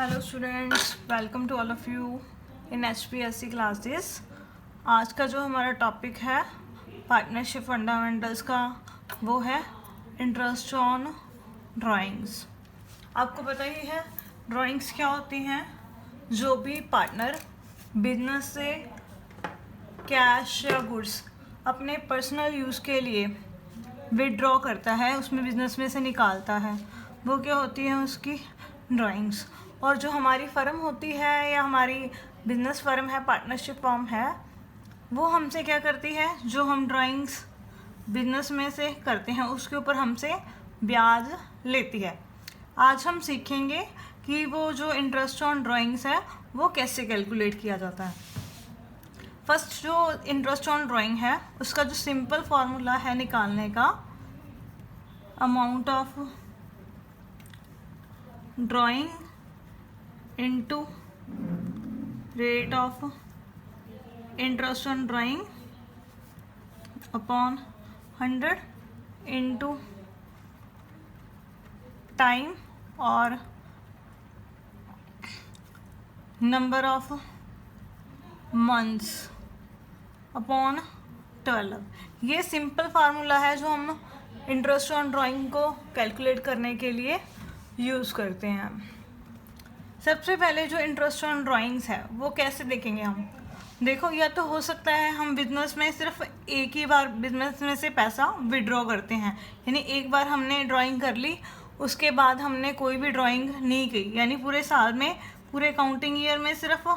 Hello students, welcome to all of you in HPSC classes. आज का जो हमारा टॉपिक है पार्टनरशिप फंडामेंटल्स का, वो है इंटरेस्ट ऑन ड्राइंग्स। आपको पता ही है ड्राइंग्स क्या होती हैं। जो भी पार्टनर बिजनेस से कैश या गुड्स अपने पर्सनल यूज़ के लिए विदड्रॉ करता है, उसमें बिजनेस में से निकालता है, वो क्या होती है उसकी ड्राइंग्स। और जो हमारी फ़र्म होती है या हमारी बिजनेस फ़र्म है, पार्टनरशिप फर्म है, वो हमसे क्या करती है, जो हम ड्राइंग्स बिजनेस में से करते हैं उसके ऊपर हमसे ब्याज लेती है। आज हम सीखेंगे कि वो जो इंटरेस्ट ऑन ड्राइंग्स है वो कैसे कैलकुलेट किया जाता है। फर्स्ट जो इंटरेस्ट ऑन ड्राइंग है उसका जो सिंपल फार्मूला है निकालने का, amount of drawing into rate of interest on drawing upon 100 into time और नंबर ऑफ मंथ्स अपॉन 12। ये सिंपल फार्मूला है जो हम इंटरेस्ट ऑन ड्राइंग को कैलकुलेट करने के लिए यूज़ करते हैं। सबसे पहले जो इंटरेस्ट ऑन ड्राइंग्स है वो कैसे देखेंगे हम। देखो, या तो हो सकता है हम बिजनेस में सिर्फ एक ही बार बिजनेस में से पैसा विड्रॉ करते हैं, यानी एक बार हमने ड्राइंग कर ली, उसके बाद हमने कोई भी ड्राइंग नहीं की, यानी पूरे साल में, पूरे काउंटिंग ईयर में सिर्फ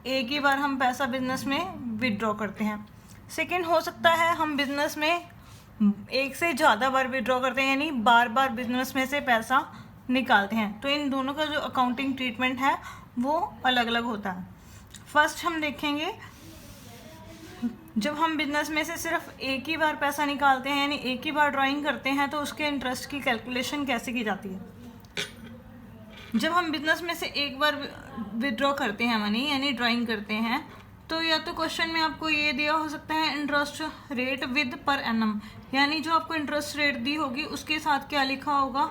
एक ही बार हम पैसा बिजनेस में विड्रॉ करते हैं। सेकंड हो सकता है हम बिजनेस में एक से ज़्यादा बार विड्रॉ करते हैं, यानी बार बार बिजनेस में से पैसा निकालते हैं। तो इन दोनों का जो अकाउंटिंग ट्रीटमेंट है वो अलग अलग होता है। फर्स्ट हम देखेंगे, जब हम बिजनेस में से सिर्फ एक ही बार पैसा निकालते हैं, यानी एक ही बार ड्राइंग करते हैं, तो उसके इंटरेस्ट की कैलकुलेशन कैसे की जाती है। जब हम बिजनेस में से एक बार विड्रॉ करते हैं मनी, यानी ड्राइंग करते हैं, तो या तो क्वेश्चन में आपको ये दिया हो सकता है interest rate with per annum, यानी जो आपको इंटरेस्ट रेट दी होगी उसके साथ क्या लिखा होगा,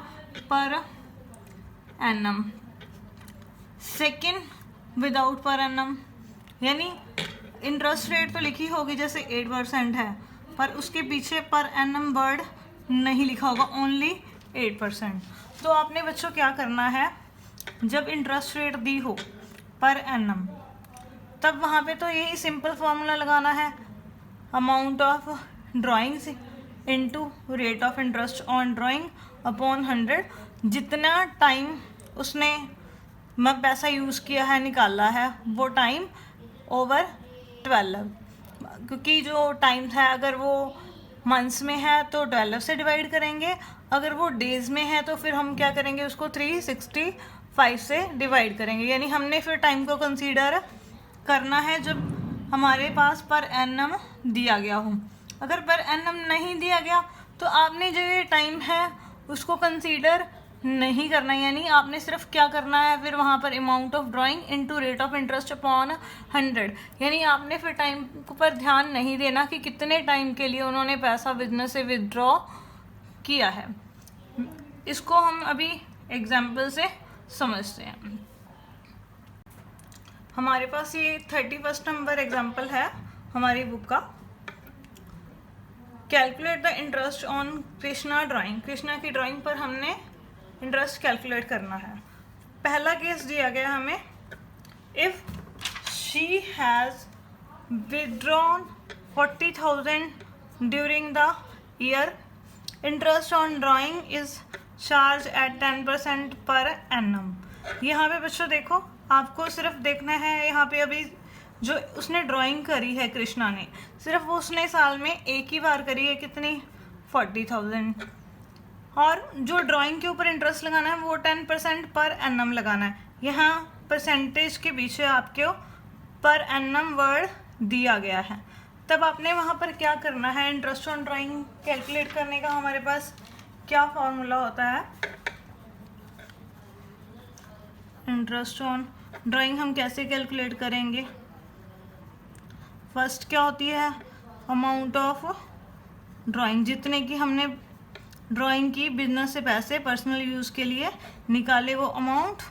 per annum. Second without per annum, यानी इंटरेस्ट रेट तो लिखी होगी जैसे 8% है, पर उसके पीछे पर एनम वर्ड नहीं लिखा होगा, ओनली 8%। तो आपने बच्चों क्या करना है, जब इंटरेस्ट रेट दी हो पर एनम, तब वहाँ पे तो यही सिंपल फार्मूला लगाना है, amount of drawings into rate of interest on drawing upon 100। जितना टाइम उसने पैसा यूज़ किया है, निकाला है, वो टाइम ओवर 12, क्योंकि जो टाइम है अगर वो मंथ्स में है तो 12 से डिवाइड करेंगे, अगर वो डेज़ में है तो फिर हम क्या करेंगे, उसको 365 से डिवाइड करेंगे। यानी हमने फिर टाइम को कंसीडर करना है जब हमारे पास पर एनम दिया गया हो। अगर पर एनम नहीं दिया गया तो आपने जो ये टाइम है उसको कंसीडर नहीं करना, यानी आपने सिर्फ क्या करना है, फिर वहाँ पर amount of drawing into rate of interest upon 100, यानी आपने फिर टाइम पर ध्यान नहीं देना कि कितने टाइम के लिए उन्होंने पैसा बिजनेस से विदड्रॉ किया है। इसको हम अभी एग्जाम्पल से समझते हैं। हमारे पास ये 31 नंबर एग्जाम्पल है हमारी बुक का। Calculate the interest on Krishna drawing. Krishna की ड्राइंग पर हमने इंटरेस्ट कैलकुलेट करना है। पहला केस दिया गया हमें, if she has withdrawn 40,000 during the year, interest on drawing is charge at 10% per annum. यहाँ पे बच्चों देखो, आपको सिर्फ देखना है, यहाँ पे अभी जो उसने ड्राइंग करी है कृष्णा ने, सिर्फ वो उसने साल में एक ही बार करी है, कितनी, 40,000, और जो ड्राइंग के ऊपर इंटरेस्ट लगाना है वो 10% पर एनम लगाना है। यहाँ परसेंटेज के पीछे आपको पर एनम वर्ड दिया गया है। तब आपने वहाँ पर क्या करना है, इंटरेस्ट ऑन ड्राइंग कैलकुलेट करने का हमारे पास क्या फॉर्मूला होता है। इंटरेस्ट ऑन ड्राइंग हम कैसे कैलकुलेट करेंगे, फर्स्ट क्या होती है, अमाउंट ऑफ ड्राइंग, जितने की हमने ड्राइंग की बिजनेस से पैसे पर्सनल यूज़ के लिए निकाले वो अमाउंट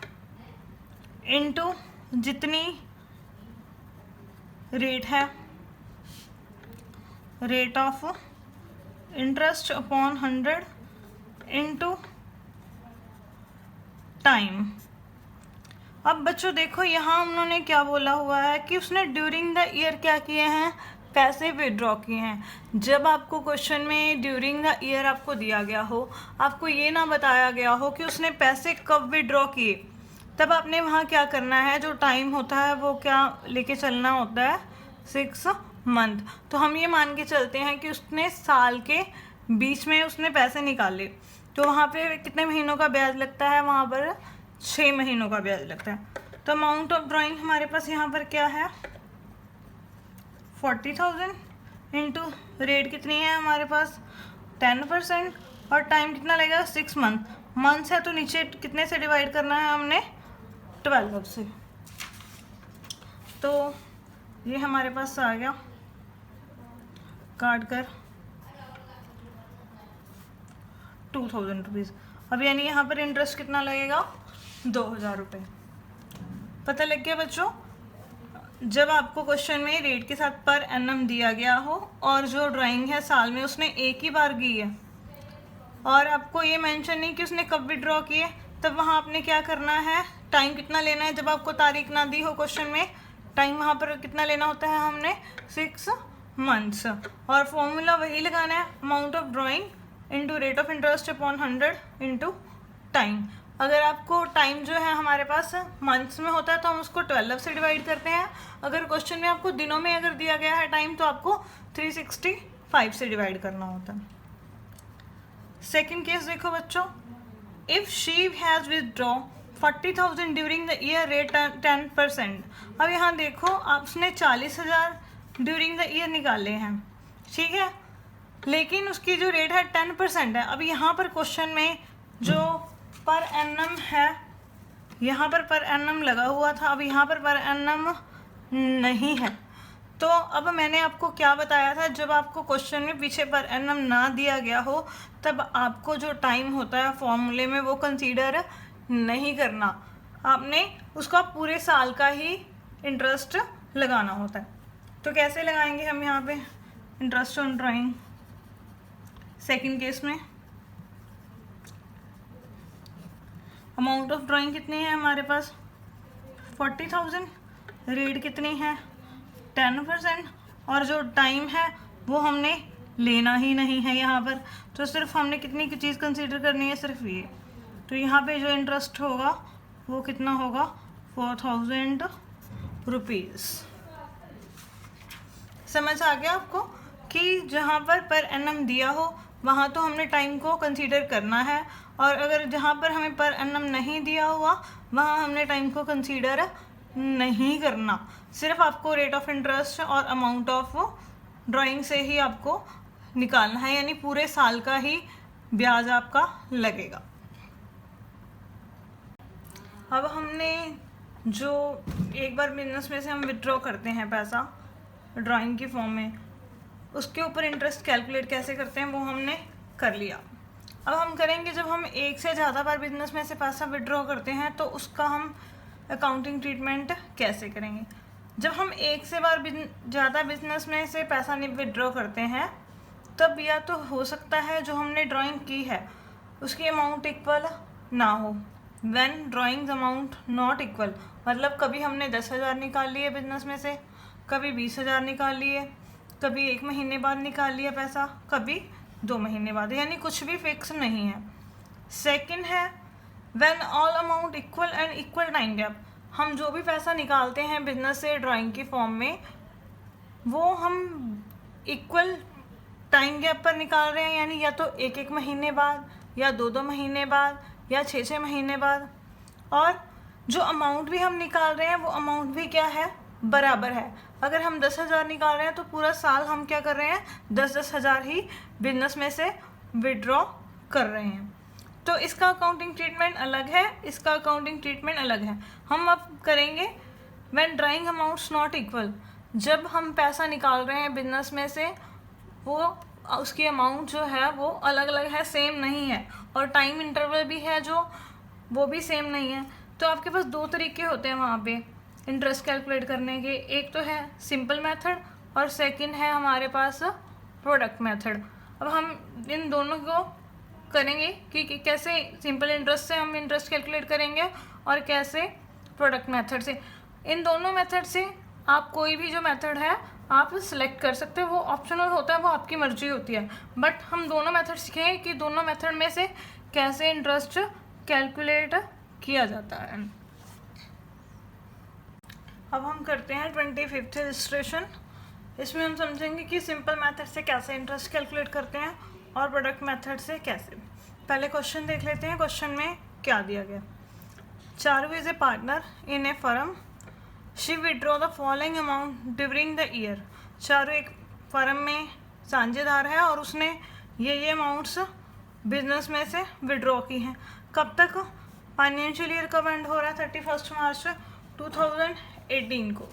इनटू जितनी रेट है, rate of interest upon 100 into time. अब बच्चों देखो यहाँ उन्होंने क्या बोला हुआ है कि उसने ड्यूरिंग द ईयर क्या किए हैं, पैसे विड्रॉ किए हैं। जब आपको क्वेश्चन में ड्यूरिंग द ईयर आपको दिया गया हो, आपको ये ना बताया गया हो कि उसने पैसे कब विड्रॉ किए, तब आपने वहाँ क्या करना है, जो टाइम होता है वो क्या लेके चलना होता है, 6 मंथ। तो हम ये मान के चलते हैं कि उसने साल के बीच में उसने पैसे निकाले, तो वहाँ पे कितने महीनों का ब्याज लगता है, वहाँ पर 6 महीनों का ब्याज लगता है। तो अमाउंट ऑफ ड्राइंग हमारे पास यहाँ पर क्या है, 40,000 इंटू रेट कितनी है हमारे पास 10%, और टाइम कितना लगेगा 6 मंथ। मंथ्स है तो नीचे कितने से डिवाइड करना है हमने, 12 से। तो ये हमारे पास आ गया काट कर 2,000 रुपीज़। अब यानी यहाँ पर इंटरेस्ट कितना लगेगा, 2,000 रुपये। पता लग गया बच्चों। जब आपको क्वेश्चन में रेट के साथ पर एनम दिया गया हो और जो ड्राइंग है साल में उसने एक ही बार की है और आपको ये मेंशन नहीं कि उसने कब विड्रॉ किए, तब वहाँ आपने क्या करना है, टाइम कितना लेना है। जब आपको तारीख ना दी हो क्वेश्चन में, टाइम वहाँ पर कितना लेना होता है हमने, 6 मंथ्स। और फॉर्मूला वही लगाना है, amount of drawing into rate of interest upon 100 into time. अगर आपको टाइम जो है हमारे पास मंथ्स में होता है तो हम उसको 12 से डिवाइड करते हैं। अगर क्वेश्चन में आपको दिनों में अगर दिया गया है टाइम तो आपको 365 से डिवाइड करना होता है। सेकेंड केस देखो बच्चों, if she has withdraw 40,000 during the year rate 10%। अब यहाँ देखो आपने 40,000 ड्यूरिंग द ईयर निकाले हैं, ठीक है, लेकिन उसकी जो रेट है 10% है। अब यहाँ पर क्वेश्चन में जो पर एनम है, यहाँ पर एनम लगा हुआ था, अब यहाँ पर एनम नहीं है। तो अब मैंने आपको क्या बताया था, जब आपको क्वेश्चन में पीछे पर एनम ना दिया गया हो तब आपको जो टाइम होता है फॉर्मूले में वो कंसीडर नहीं करना, आपने उसका पूरे साल का ही इंटरेस्ट लगाना होता है। तो कैसे लगाएंगे हम यहाँ पे interest on drawing. Second case में अमाउंट ऑफ ड्राइंग कितनी है हमारे पास 40,000, रेट कितनी है 10%, और जो टाइम है वो हमने लेना ही नहीं है यहाँ पर। तो सिर्फ हमने कितनी की चीज़ कंसीडर करनी है, सिर्फ ये। तो यहाँ पे जो इंटरेस्ट होगा वो कितना होगा, 4,000 रुपीज़। समझ आ गया आपको कि जहाँ पर एनम दिया हो वहाँ तो हमने टाइम को कंसीडर करना है, और अगर जहाँ पर हमें पर एनम नहीं दिया हुआ वहाँ हमने टाइम को कंसीडर नहीं करना। सिर्फ आपको रेट ऑफ इंटरेस्ट और अमाउंट ऑफ ड्राइंग से ही आपको निकालना है, यानी पूरे साल का ही ब्याज आपका लगेगा। अब हमने जो एक बार बिजनेस में से हम विड्रॉ करते हैं पैसा ड्राइंग की फॉर्म में, उसके ऊपर इंटरेस्ट कैलकुलेट कैसे करते हैं वो हमने कर लिया। अब हम करेंगे जब हम एक से ज़्यादा बार बिजनेस में से पैसा विड्रॉ करते हैं तो उसका हम अकाउंटिंग ट्रीटमेंट कैसे करेंगे। जब हम एक से बार ज़्यादा बिजनेस में से पैसा नहीं विड्रॉ करते हैं तब या तो हो सकता है जो हमने ड्राइंग की है उसकी अमाउंट इक्वल ना हो। When drawings amount not equal, मतलब कभी हमने 10,000 निकाल लिए बिजनेस में से, कभी 20,000 निकाल लिए, कभी 1 महीने बाद निकाल लिया पैसा, कभी 2 महीने बाद, यानी कुछ भी फिक्स नहीं है। सेकंड है when all amount equal and equal time gap. हम जो भी पैसा निकालते हैं बिजनेस से ड्राइंग की फॉर्म में वो हम इक्वल टाइम गैप पर निकाल रहे हैं, यानी या तो 1-1 महीने बाद या 2-2 महीने बाद या 6-6 महीने बाद। और जो अमाउंट भी हम निकाल रहे हैं वो अमाउंट भी क्या है, बराबर है। अगर हम 10,000 निकाल रहे हैं तो पूरा साल हम क्या कर रहे हैं, 10-10 हज़ार ही बिजनेस में से विड्रॉ कर रहे हैं। तो इसका अकाउंटिंग ट्रीटमेंट अलग है, इसका अकाउंटिंग ट्रीटमेंट अलग है। हम अब करेंगे when drawing amounts not equal. जब हम पैसा निकाल रहे हैं बिजनेस में से वो उसकी अमाउंट जो है वो अलग अलग है, सेम नहीं है, और टाइम इंटरवल भी है जो वो भी सेम नहीं है। तो आपके पास दो तरीके होते हैं वहाँ पे इंटरेस्ट कैलकुलेट करने के, एक तो है सिंपल मेथड और सेकंड है हमारे पास प्रोडक्ट मेथड। अब हम इन दोनों को करेंगे कि कैसे सिंपल इंटरेस्ट से हम इंटरेस्ट कैलकुलेट करेंगे और कैसे प्रोडक्ट मेथड से। इन दोनों मेथड से आप कोई भी जो मेथड है आप सिलेक्ट कर सकते हो, वो ऑप्शनल होता है, वो आपकी मर्जी होती है। बट हम दोनों मेथड सीखेंगे कि दोनों मेथड में से कैसे इंटरेस्ट कैलकुलेट किया जाता है। अब हम करते हैं 25th इलस्ट्रेशन। इसमें हम समझेंगे कि सिंपल मेथड से कैसे इंटरेस्ट कैलकुलेट करते हैं और प्रोडक्ट मेथड से कैसे। पहले क्वेश्चन देख लेते हैं। क्वेश्चन में क्या दिया गया। Charu is a partner in A firm, she withdraw the following amount during the year. Charu एक फर्म में साझेदार है और उसने ये अमाउंट्स बिजनेस में से विड्रॉ की हैं। कब तक? फाइनेंशियल ईयर कब एंड हो रहा है? 31 मार्च 2018 को।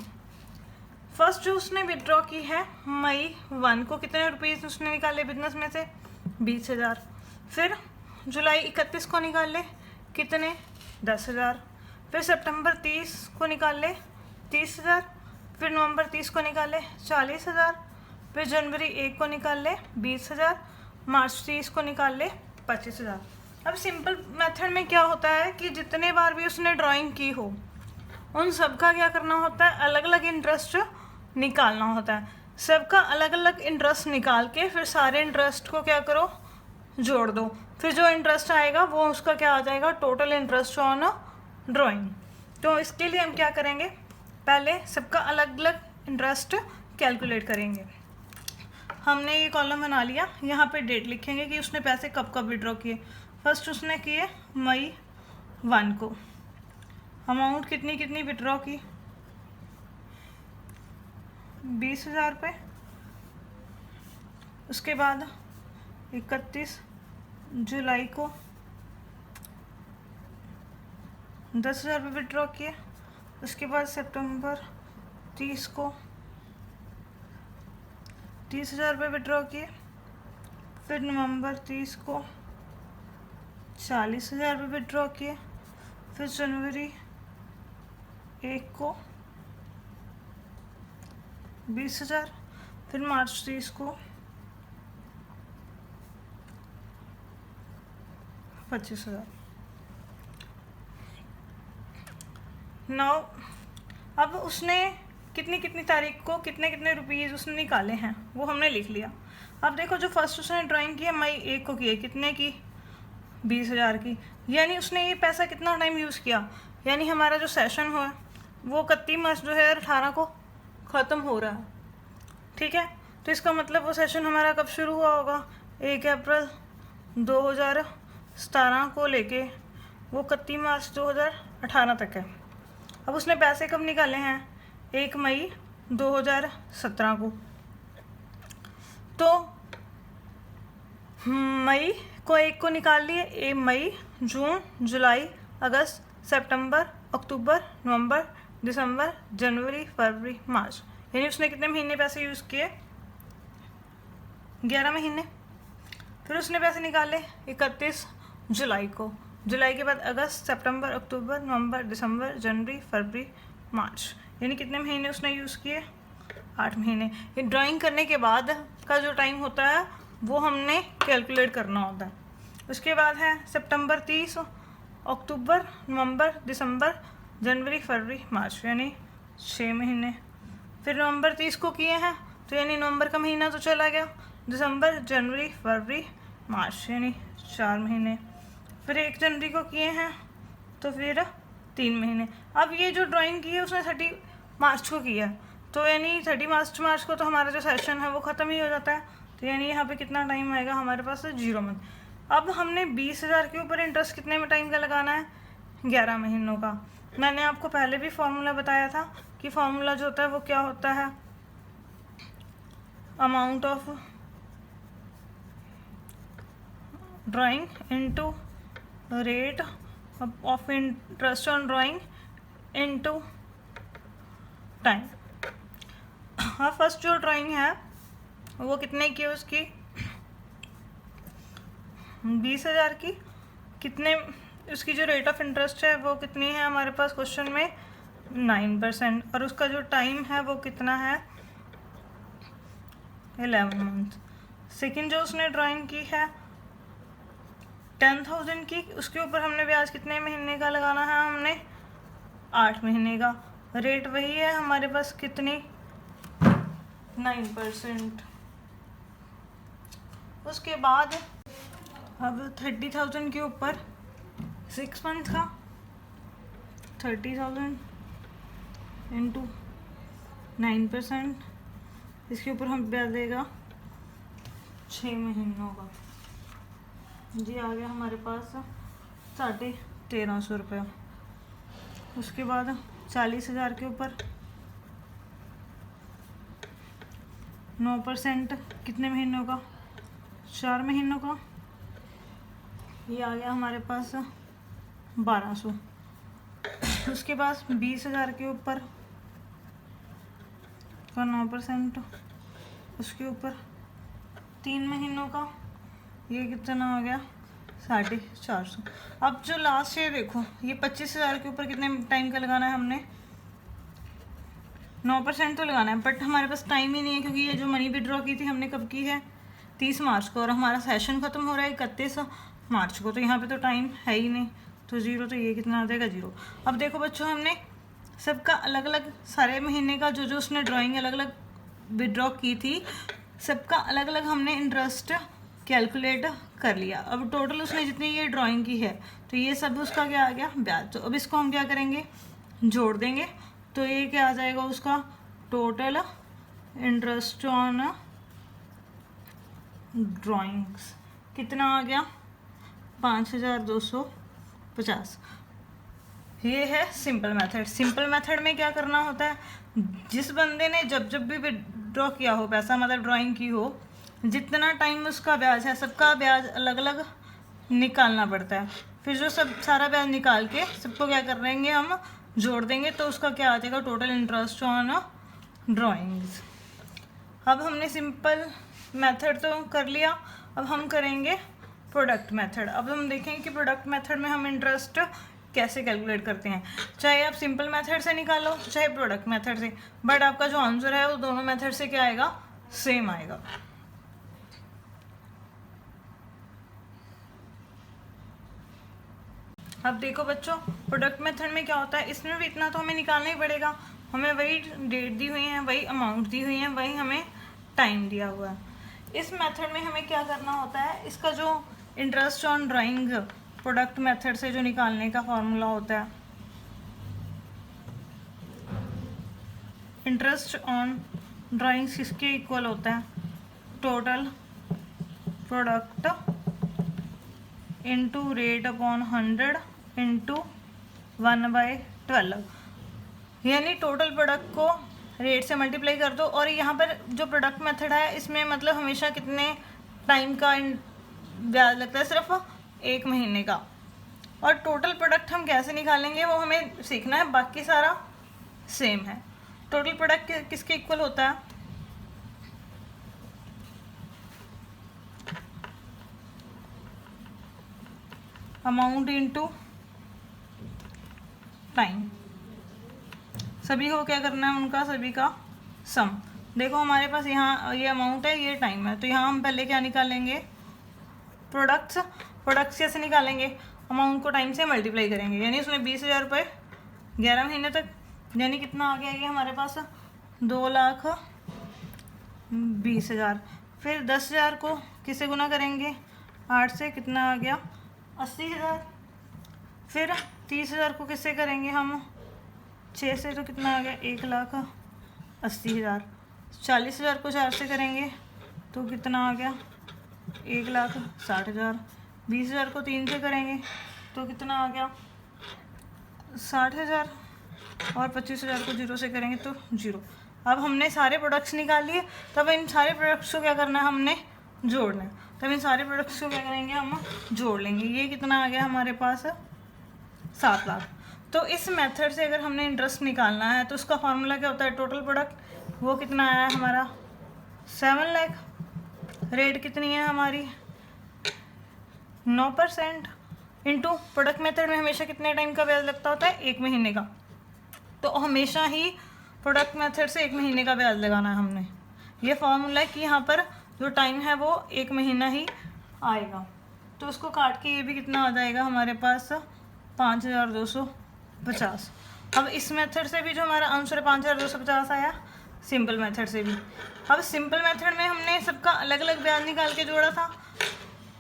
फर्स्ट जो उसने विड्रॉ की है मई 1 को, कितने रुपीज़ उसने निकाले बिजनेस में से? 20,000। फिर जुलाई 31 को निकाल ले, कितने? 10,000। फिर सितंबर 30 को निकाल ले, 30,000। फिर नवंबर 30 को निकाल ले, 40,000। फिर जनवरी 1 को निकाल ले, 20,000। मार्च 30 को निकाल ले, 25,000। अब सिंपल मेथड में क्या होता है कि जितने बार भी उसने ड्राइंग की हो उन सबका क्या करना होता है? अलग अलग इंटरेस्ट निकालना होता है। सबका अलग अलग इंटरेस्ट निकाल के फिर सारे इंटरेस्ट को क्या करो? जोड़ दो। फिर जो इंटरेस्ट आएगा वो उसका क्या आ जाएगा? Total interest on drawing. तो इसके लिए हम क्या करेंगे? पहले सबका अलग अलग इंटरेस्ट कैलकुलेट करेंगे। हमने ये कॉलम बना लिया, यहाँ पे डेट लिखेंगे कि उसने पैसे कब कब विड्रॉ किए। फर्स्ट उसने किए मई 1 को। अमाउंट कितनी कितनी विड्रॉ की? 20,000 रुपये। उसके बाद 31 जुलाई को 10,000 रुपये विड्रॉ किए। उसके बाद सितंबर 30 को 30,000 रुपये विड्रॉ किए। फिर नवंबर 30 को 40,000 रुपये विड्रॉ किए। फिर जनवरी 1 को 20,000। फिर मार्च 30 को 25,000। नौ अब उसने कितनी कितनी तारीख को कितने कितने रुपीज़ उसने निकाले हैं वो हमने लिख लिया। अब देखो जो फर्स्ट उसने ड्राइंग की है मई 1 को की है, कितने की? 20,000 की। यानी उसने ये पैसा कितना टाइम यूज़ किया? यानी हमारा जो सेशन हुआ वो 31 मार्च 2018 को ख़त्म हो रहा है, ठीक है। तो इसका मतलब वो सेशन हमारा कब शुरू हुआ होगा? 1 अप्रैल 2017 को लेके वो 31 मार्च 2018 तक है। अब उसने पैसे कब निकाले हैं? 1 मई 2017 को। तो मई को 1 को निकाल लिए, मई, जून, जुलाई, अगस्त, सितंबर, अक्टूबर, नवंबर, दिसंबर, जनवरी, फरवरी, मार्च। यानी उसने कितने महीने पैसे यूज़ किए? 11 महीने। फिर उसने पैसे निकाले 31 जुलाई को। जुलाई के बाद अगस्त, सितंबर, अक्टूबर, नवंबर, दिसंबर, जनवरी, फरवरी, मार्च। यानी कितने महीने उसने यूज़ किए? 8 महीने। ये ड्राइंग करने के बाद का जो टाइम होता है वो हमने कैलकुलेट करना होता है। उसके बाद है सितंबर 30, अक्टूबर, नवंबर, दिसंबर, जनवरी, फरवरी, मार्च, यानी 6 महीने। फिर नवंबर 30 को किए हैं तो यानी नवंबर का महीना तो चला गया। दिसंबर, जनवरी, फरवरी, मार्च, यानी 4 महीने। फिर 1 जनवरी को किए हैं तो फिर 3 महीने। अब ये जो ड्राइंग की है उसने 30 मार्च को किया है, तो यानी 30 मार्च को तो हमारा जो सेशन है वो ख़त्म ही हो जाता है। तो यानी यहाँ पे कितना टाइम आएगा हमारे पास? 0 मंथ। अब हमने 20,000 के ऊपर इंटरेस्ट कितने में टाइम का लगाना है? 11 महीनों का। मैंने आपको पहले भी फॉर्मूला बताया था कि फॉर्मूला जो होता है वो क्या होता है? Amount of drawing into rate of interest on drawing into time. हाँ, फर्स्ट जो ड्राइंग है वो कितने की है? उसकी 20,000 की। कितने उसकी जो रेट ऑफ इंटरेस्ट है वो कितनी है हमारे पास क्वेश्चन में 9%, और उसका जो टाइम है वो कितना है 11 मंथ। सेकेंड जो उसने ड्राइंग की है 10,000 की, उसके ऊपर हमने ब्याज कितने महीने का लगाना है, हमने 8 महीने का। रेट वही है हमारे पास कितनी 9%। उसके बाद अब 30,000 के ऊपर 6 मंथ का 30,000 इंटू 9%, इसके ऊपर हम ब्याज देगा 6 महीनों का। जी आ गया हमारे पास 1350 रुपये। उसके बाद 40,000 के ऊपर 9% कितने महीनों का, 4 महीनों का, ये आ गया हमारे पास 1200। उसके बाद 20,000 के ऊपर का 9%, उसके ऊपर 3 महीनों का, ये कितना हो गया 450। अब जो लास्ट है देखो, ये 25,000 के ऊपर कितने टाइम का लगाना है हमने, 9% तो लगाना है, बट हमारे पास टाइम ही नहीं है, क्योंकि ये जो मनी विड्रॉ की थी हमने कब की है 30 मार्च को, और हमारा सेशन ख़त्म हो रहा है 31 मार्च को, तो यहाँ पे तो टाइम है ही नहीं, तो 0, तो ये कितना आ जाएगा 0। अब देखो बच्चों, हमने सबका अलग अलग सारे महीने का जो उसने ड्राइंग अलग अलग विड्रॉ की थी, सबका अलग अलग हमने इंटरेस्ट कैलकुलेट कर लिया। अब टोटल उसने जितनी ये ड्राइंग की है, तो ये सब उसका क्या आ गया ब्याज। तो अब इसको हम क्या करेंगे, जोड़ देंगे, तो ये क्या आ जाएगा उसका टोटल इंटरेस्ट ऑन ड्राइंग्स कितना आ गया 5,250। ये है सिंपल मेथड। सिंपल मेथड में क्या करना होता है, जिस बंदे ने जब भी विड्रॉ किया हो पैसा, मतलब ड्राइंग की हो, जितना टाइम उसका ब्याज है सबका ब्याज अलग अलग निकालना पड़ता है। फिर जो सब सारा ब्याज निकाल के सबको क्या कर देंगे हम जोड़ देंगे, तो उसका क्या आ जाएगा टोटल इंटरेस्ट ऑन ड्राइंग्स। अब हमने सिंपल मेथड तो कर लिया, अब हम करेंगे प्रोडक्ट मेथड। अब हम देखेंगे कि प्रोडक्ट मेथड में हम इंटरेस्ट कैसे कैलकुलेट करते हैं, चाहे आप सिंपल मेथड से निकालो चाहे प्रोडक्ट मेथड से, बट आपका जो आंसर है वो दोनों मेथड से क्या आएगा, सेम आएगा। अब देखो बच्चों, प्रोडक्ट मेथड में क्या होता है, इसमें भी इतना तो हमें निकालना ही पड़ेगा, हमें वही डेट दी हुई है, वही अमाउंट दी हुई है, वही हमें टाइम दिया हुआ है। इस मेथड में हमें क्या करना होता है, इसका जो interest on drawing product method से जो निकालने का फॉर्मूला होता है, इंटरेस्ट ऑन ड्राइंग्स किसके इक्वल होता है, total product into rate upon 100 into 1/12, यानी टोटल प्रोडक्ट को रेट से मल्टीप्लाई कर दो। और यहाँ पर जो प्रोडक्ट मेथड है इसमें मतलब हमेशा कितने टाइम का ब्याज लगता है, सिर्फ 1 महीने का। और टोटल प्रोडक्ट हम कैसे निकालेंगे वो हमें सीखना है, बाकी सारा सेम है। टोटल प्रोडक्ट किसके इक्वल होता है, अमाउंट इनटू टाइम, सभी को क्या करना है, उनका सभी का सम। देखो हमारे पास यहाँ ये अमाउंट है, ये टाइम है, तो यहाँ हम पहले क्या निकालेंगे, प्रोडक्ट्स कैसे निकालेंगे, अमाउंट को टाइम से मल्टीप्लाई करेंगे, यानी उसने 20,000 रुपये 11 महीने तक, यानी कितना आ गया ये हमारे पास 2,20,000। फिर 10,000 को किससे गुना करेंगे, 8 से, कितना आ गया 80,000। फिर 30,000 को किससे करेंगे हम 6 से, तो कितना आ गया 1,80,000। 40,000 को 4 से करेंगे तो कितना आ गया 1,60,000। 20,000 को 3 से करेंगे तो कितना आ गया 60,000। और 25,000 को 0 से करेंगे तो 0। अब हमने सारे प्रोडक्ट्स निकाल लिए, तब इन सारे प्रोडक्ट्स को क्या करना है, हमने जोड़ना है। तब इन सारे प्रोडक्ट्स को क्या करेंगे, हम जोड़ लेंगे। ये कितना आ गया हमारे पास 7 लाख। तो इस मेथड से अगर हमने इंटरेस्ट निकालना है तो उसका फार्मूला क्या होता है, टोटल प्रोडक्ट, वो कितना आया है हमारा 7 लाख। रेट कितनी है हमारी 9%। इनटू प्रोडक्ट मेथड में हमेशा कितने टाइम का ब्याज लगता होता है, 1 महीने का। तो हमेशा ही प्रोडक्ट मेथड से 1 महीने का ब्याज लगाना है हमने। ये फॉर्मूला है कि यहाँ पर जो टाइम है वो 1 महीना ही आएगा। तो उसको काट के ये भी कितना आ जाएगा हमारे पास, 5250। अब इस मेथड से भी जो हमारा आंसर 5250 आया, सिंपल मेथड से भी। अब सिंपल मेथड में हमने सबका अलग अलग ब्याज निकाल के जोड़ा था,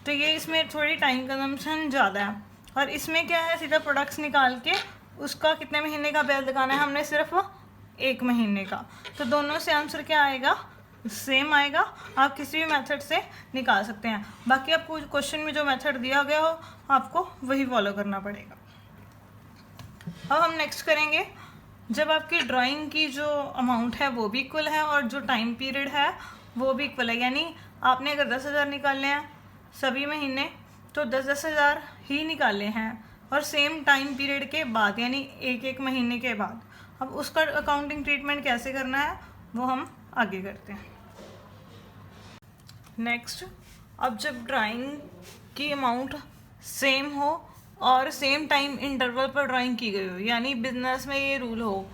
तो ये इसमें थोड़ी टाइम कंजम्पशन ज़्यादा है। और इसमें क्या है, सीधा प्रोडक्ट्स निकाल के उसका कितने महीने का ब्याज लगाना है हमने, सिर्फ 1 महीने का। तो दोनों से आंसर क्या आएगा, सेम आएगा। आप किसी भी मेथड से निकाल सकते हैं। बाकी आपको क्वेश्चन में जो मेथड दिया गया हो आपको वही फॉलो करना पड़ेगा। अब हम नेक्स्ट करेंगे, जब आपकी ड्राइंग की जो अमाउंट है वो भी इक्वल है और जो टाइम पीरियड है वो भी इक्वल है। यानी आपने अगर 10,000 निकालने हैं सभी महीने, तो 10,000 ही निकाले हैं और सेम टाइम पीरियड के बाद, यानी 1 महीने के बाद। अब उसका अकाउंटिंग ट्रीटमेंट कैसे करना है वो हम आगे करते हैं। नेक्स्ट, अब जब ड्राइंग की अमाउंट सेम हो और सेम टाइम इंटरवल पर ड्राइंग की गई हो, यानी बिजनेस में ये रूल हो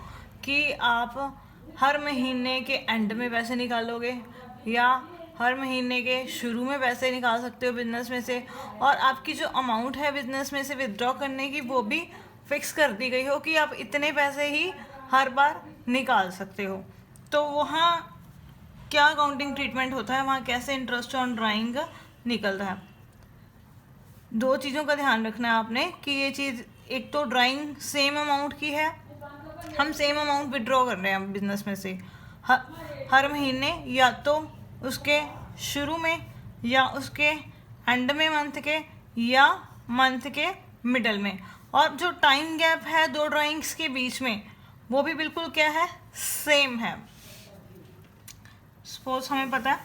कि आप हर महीने के एंड में पैसे निकालोगे या हर महीने के शुरू में पैसे निकाल सकते हो बिजनेस में से, और आपकी जो अमाउंट है बिजनेस में से विदड्रॉ करने की वो भी फिक्स कर दी गई हो कि आप इतने पैसे ही हर बार निकाल सकते हो। तो वहाँ क्या अकाउंटिंग ट्रीटमेंट होता है, वहाँ कैसे इंटरेस्ट ऑन ड्राइंग निकलता है। 2 चीज़ों का ध्यान रखना है आपने कि ये चीज़, एक तो ड्राइंग सेम अमाउंट की है, हम सेम अमाउंट विड्रॉ कर रहे हैं बिजनेस में से हर महीने, या तो उसके शुरू में या उसके एंड में मंथ के, या मंथ के मिडल में। और जो टाइम गैप है 2 ड्राइंग्स के बीच में वो भी बिल्कुल क्या है, सेम है। सपोज हमें पता है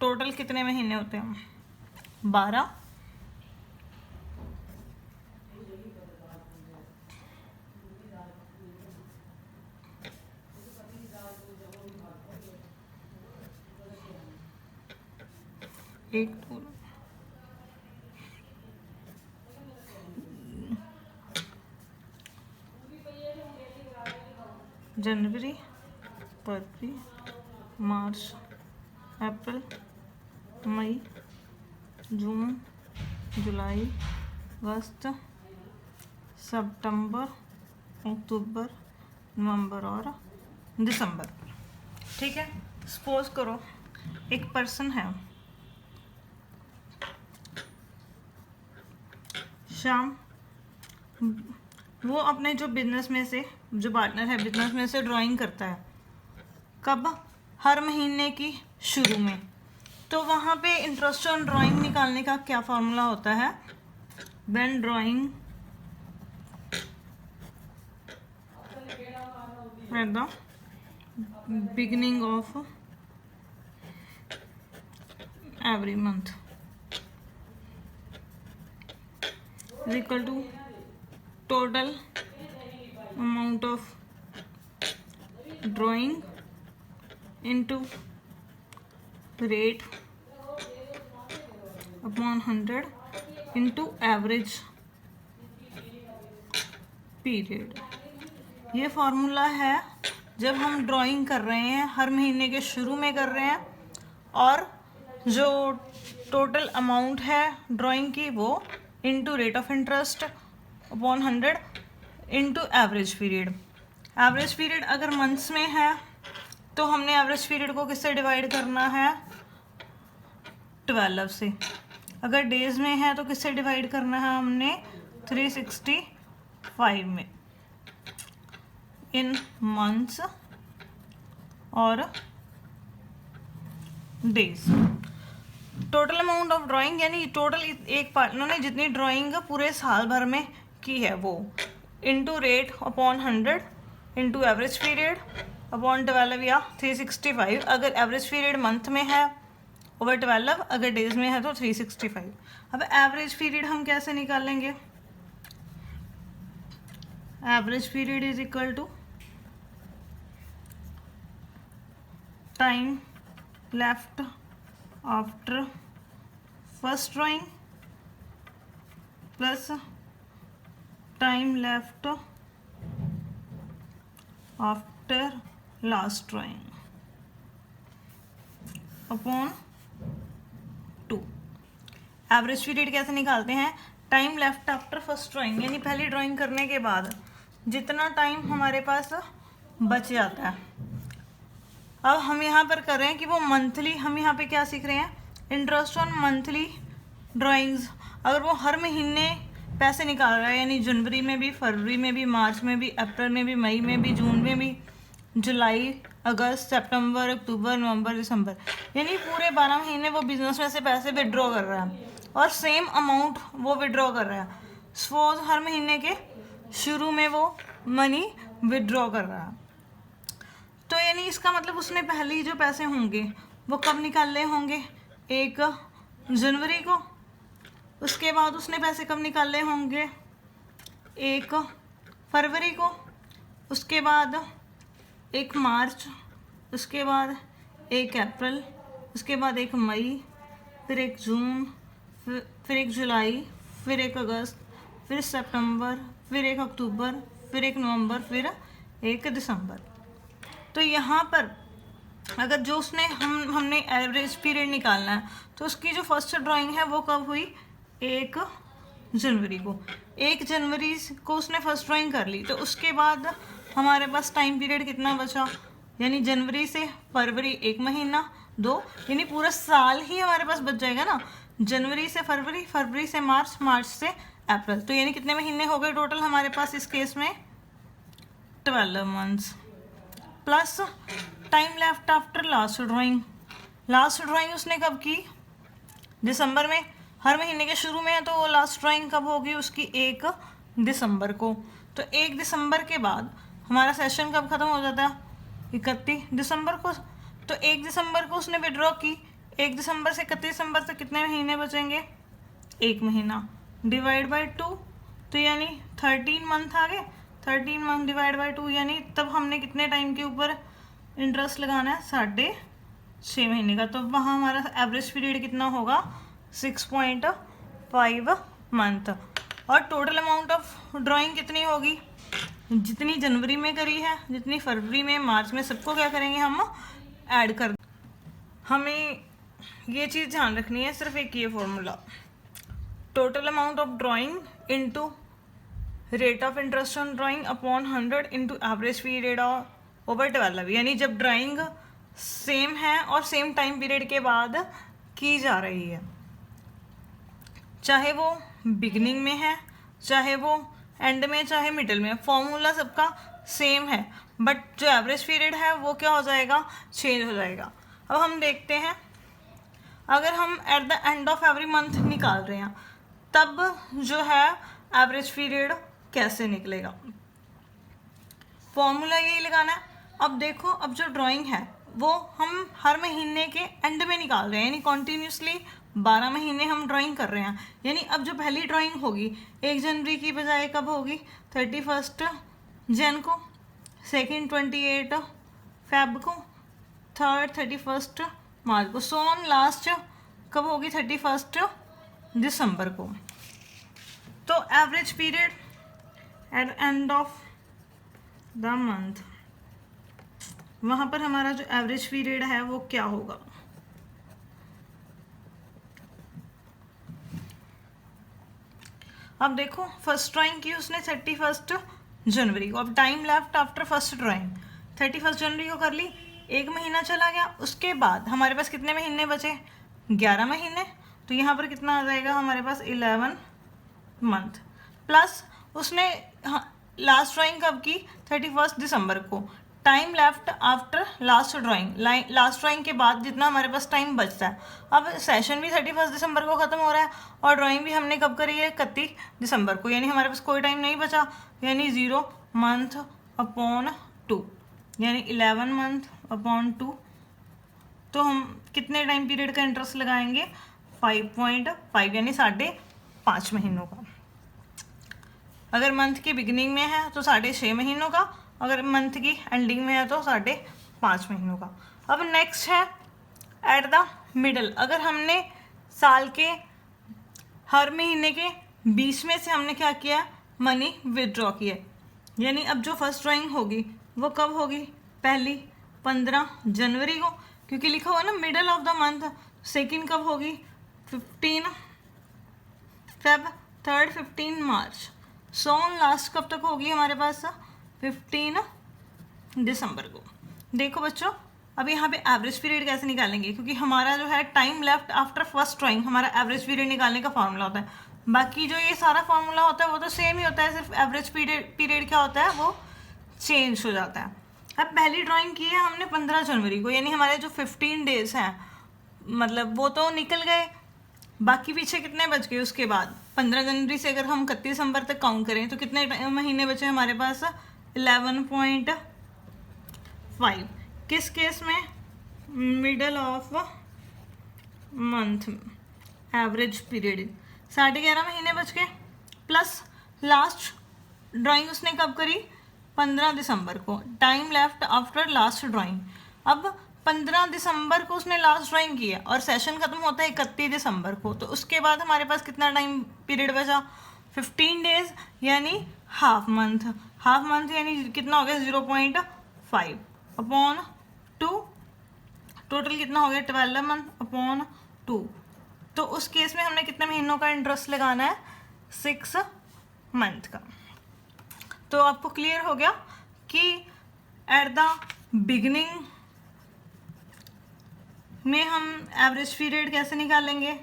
टोटल कितने महीने होते हैं, 12। एक जनवरी, फरवरी, मार्च, अप्रैल, मई, जून, जुलाई, अगस्त, सितंबर, अक्टूबर, नवंबर और दिसंबर। ठीक है, सपोज करो एक पर्सन है, श्याम, वो अपने जो बिजनेस में से, जो पार्टनर है बिजनेस में से ड्राइंग करता है, कब, हर महीने की शुरू में। तो वहाँ पे इंटरेस्ट ऑन ड्राइंग निकालने का क्या फॉर्मूला होता है, when drawing at the beginning of every month is equal to total amount of drawing into rate upon 100 into average period। ये फॉर्मूला है जब हम ड्राइंग कर रहे हैं, हर महीने के शुरू में कर रहे हैं, और जो टोटल अमाउंट है ड्राइंग की वो into rate of interest upon 100 into average period. Average period अगर मंथ्स में है तो हमने एवरेज पीरियड को किससे डिवाइड करना है, 12 से। अगर डेज में है तो किससे डिवाइड करना है हमने, 365 में, इन मंथ्स और days. Total amount of drawing यानी टोटल एक पार्टनर ने जितनी ड्राइंग पूरे साल भर में की है वो, into rate upon 100 into average period upon 12 या 365। अगर एवरेज पीरियड मंथ में है ओवर 12, अगर डेज में है तो 365। अब एवरेज पीरियड हम कैसे निकालेंगे, average period is equal to time left after first drawing plus time left after last drawing upon 2। Average period कैसे निकालते हैं? Time left after first drawing, यानी पहली ड्राइंग करने के बाद जितना टाइम हमारे पास बच जाता है। अब हम यहाँ पर कर रहे हैं कि वो मंथली, हम यहाँ पे क्या सीख रहे हैं? Interest on monthly drawings. अगर वो हर महीने पैसे निकाल रहा है, यानी जनवरी में भी, फरवरी में भी, मार्च में भी, अप्रैल में भी, मई में भी, जून में भी, जुलाई, अगस्त, सितंबर, अक्टूबर, नवंबर, दिसंबर, यानी पूरे 12 महीने वो बिजनेस में से पैसे विड्रॉ कर रहा है और सेम अमाउंट वो विड्रॉ कर रहा है। सपोज हर महीने के शुरू में वो मनी विड्रॉ कर रहा है, तो यानी इसका मतलब उसने पहले ही जो पैसे होंगे वो कब निकाले होंगे? 1 जनवरी को। उसके बाद उसने पैसे कब निकाले होंगे? 1 फरवरी को। उसके बाद 1 मार्च, उसके बाद 1 अप्रैल, उसके बाद 1 मई, फिर 1 जून, फिर 1 जुलाई, फिर 1 अगस्त, फिर सितंबर, फिर 1 अक्टूबर, फिर 1 नवंबर, फिर 1 दिसंबर। तो यहाँ पर अगर जो उसने हमने एवरेज पीरियड निकालना है, तो उसकी जो फर्स्ट ड्राइंग है वो कब हुई? 1 जनवरी को। 1 जनवरी को उसने फर्स्ट ड्राइंग कर ली, तो उसके बाद हमारे पास टाइम पीरियड कितना बचा? यानी जनवरी से फरवरी 1 महीना, 2, यानी पूरा साल ही हमारे पास बच जाएगा ना। जनवरी से फरवरी, फरवरी से मार्च, मार्च से अप्रैल, तो यानी कितने महीने हो गए टोटल हमारे पास इस केस में? 12 months. Plus time left after last drawing. Last drawing उसने कब की? दिसंबर में। हर महीने के शुरू में है, तो वो लास्ट ड्राइंग कब होगी उसकी? 1 दिसंबर को। तो 1 दिसंबर के बाद हमारा सेशन कब ख़त्म हो जाता है? 31 दिसंबर को। तो 1 दिसंबर को उसने विड्रॉ की। 1 दिसंबर से 31 दिसंबर तक कितने महीने बचेंगे? 1 महीना डिवाइड बाई 2, तो यानी 13 मंथ आ गए। 13 मंथ डिवाइड बाई 2, यानी तब हमने कितने टाइम के ऊपर इंटरेस्ट लगाना है? 6.5 महीने का। तो वहाँ हमारा एवरेज पीरियड कितना होगा? 6.5 मंथ। और टोटल अमाउंट ऑफ ड्राइंग कितनी होगी? जितनी जनवरी में करी है, जितनी फरवरी में, मार्च में, सबको क्या करेंगे हम? ऐड कर। हमें ये चीज़ ध्यान रखनी है, सिर्फ एक ये formula, total amount of drawing into rate of interest on drawing upon 100 into average period over 12। यानी जब ड्राइंग सेम है और सेम टाइम पीरियड के बाद की जा रही है, चाहे वो बिगनिंग में है, चाहे वो एंड में, चाहे मिडिल में, फॉर्मूला सबका सेम है, बट जो एवरेज पीरियड है वो क्या हो जाएगा? चेंज हो जाएगा। अब हम देखते हैं, अगर हम eight the end of every month निकाल रहे हैं, तब जो है एवरेज पीरियड कैसे निकलेगा? फॉर्मूला यही लगाना है। अब देखो, अब जो ड्राइंग है वो हम हर महीने के एंड में निकाल रहे हैं, यानी कॉन्टीन्यूसली 12 महीने हम ड्राइंग कर रहे हैं। यानी अब जो पहली ड्राइंग होगी 1 जनवरी की बजाय कब होगी? 31 जन को, सेकेंड 28 फेब को, थर्ड 31 मार्च को, सो ऑन लास्ट कब होगी? 31 दिसंबर को। तो average period at end of the month, वहाँ पर हमारा जो एवरेज पीरियड है वो क्या होगा? अब देखो, फर्स्ट ड्राइंग की उसने 31 जनवरी को। अब time left after first drawing 31 जनवरी को कर ली, 1 महीना चला गया। उसके बाद हमारे पास कितने महीने बचे? 11 महीने। तो यहाँ पर कितना आ जाएगा हमारे पास? 11 मंथ। प्लस उसने लास्ट ड्राइंग कब की? 31 दिसंबर को। Time left after last drawing, last drawing के बाद जितना हमारे पास टाइम बचता है। अब सेशन भी 31 दिसंबर को ख़त्म हो रहा है और ड्राइंग भी हमने कब करी है? 31 दिसंबर को, यानी हमारे पास कोई टाइम नहीं बचा, यानी 0 मंथ अपॉन 2, यानी 11 मंथ अपॉन 2। तो हम कितने टाइम पीरियड का इंटरेस्ट लगाएंगे? 5.5, यानी 5.5 महीनों का। अगर मंथ की बिगिनिंग में है तो 6.5 महीनों का, अगर मंथ की एंडिंग में है तो 5.5 महीनों का। अब नेक्स्ट है एट द मिडल। अगर हमने साल के हर महीने के बीच में से हमने क्या किया, मनी विदड्रॉ किया। यानी अब जो फर्स्ट ड्राइंग होगी वो कब होगी, पहली 15 जनवरी को, क्योंकि लिखा हुआ ना middle of the month. Second कब होगी, 15 फेब, थर्ड 15 मार्च। सोन लास्ट कब तक होगी हमारे पास, 15 दिसंबर को। देखो बच्चों, अब यहाँ पे एवरेज पीरियड कैसे निकालेंगे, क्योंकि हमारा जो है time left after first drawing हमारा एवरेज पीरियड निकालने का फॉर्मूला होता है। बाकी जो ये सारा फॉर्मूला होता है वो तो सेम ही होता है, सिर्फ एवरेज पीरियड क्या होता है वो चेंज हो जाता है। अब पहली ड्राइंग की है हमने 15 जनवरी को, यानी हमारे जो 15 डेज हैं मतलब वो तो निकल गए, बाकी पीछे कितने बच गए उसके बाद। 15 जनवरी से अगर हम 31 दिसंबर तक काउंट करें तो कितने महीने बचे हमारे पास, 11.5। किस केस में, middle of month average period, 11.5 महीने बच गए। प्लस लास्ट ड्राइंग उसने कब करी, 15 दिसंबर को, time left after last drawing. अब 15 दिसंबर को उसने लास्ट ड्राइंग की है और सेशन खत्म होता है 31 दिसंबर को, तो उसके बाद हमारे पास कितना टाइम पीरियड बचा, 15 डेज, यानी हाफ मंथ। हाफ मंथ यानी कितना हो गया, 0.5 अपॉन 2, टोटल कितना हो गया, 12 मंथ अपॉन 2। तो उस केस में हमने कितने महीनों का इंटरेस्ट लगाना है, 6 मंथ का। तो आपको क्लियर हो गया कि एट द बिगिनिंग में हम एवरेज पीरियड कैसे निकालेंगे,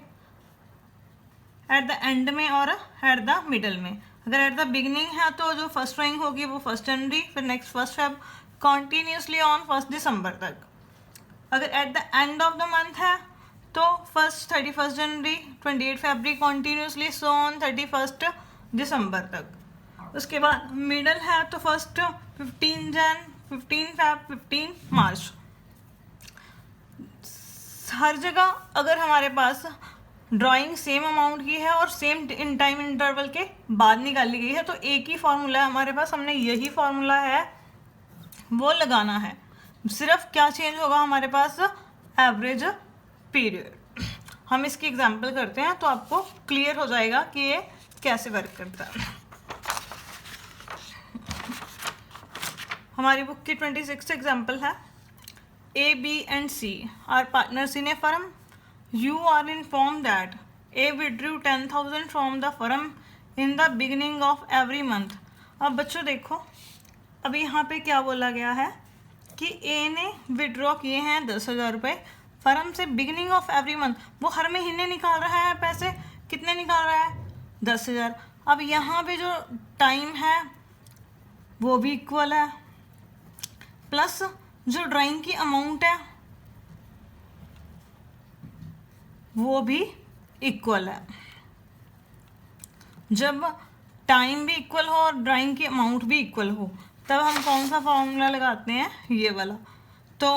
एट द एंड में और एट द मिडल में। अगर एट द बिगिनिंग है तो जो फर्स्ट ड्राइंग होगी वो 1 जनवरी, फिर नेक्स्ट 1 फेब, कॉन्टीन्यूसली ऑन 1 दिसंबर तक। अगर eight the end of the month है तो 31 जनवरी, 28 फरवरी, कॉन्टीन्यूसली सो ऑन 31 दिसंबर तक। उसके बाद मिडल है तो 1 15 जन, 15 फेब, 15 मार्च। हर जगह अगर हमारे पास ड्राइंग सेम अमाउंट की है और सेम इन टाइम इंटरवल के बाद निकाली गई है तो एक ही फॉर्मूला है हमारे पास, हमने यही फॉर्मूला है वो लगाना है। सिर्फ क्या चेंज होगा हमारे पास, एवरेज पीरियड। हम इसकी एग्जांपल करते हैं तो आपको क्लियर हो जाएगा कि ये कैसे वर्क करता है। हमारी बुक की 26th एग्जांपल है, A, B and C are partners in a firm. You are informed that A withdrew 10,000 from the firm in the beginning of every month. अब बच्चों देखो, अभी यहाँ पे क्या बोला गया है कि A ने विड्रॉ किए हैं 10,000 रुपये फर्म से बिगिनिंग ऑफ एवरी मंथ। वो हर महीने निकाल रहा है पैसे, कितने निकाल रहा है, 10,000। अब यहाँ पे जो टाइम है वो भी इक्वल है, प्लस जो ड्राइंग की अमाउंट है वो भी इक्वल है। जब टाइम भी इक्वल हो और ड्राइंग की अमाउंट भी इक्वल हो तब हम कौन सा फॉर्मूला लगाते हैं, ये वाला। तो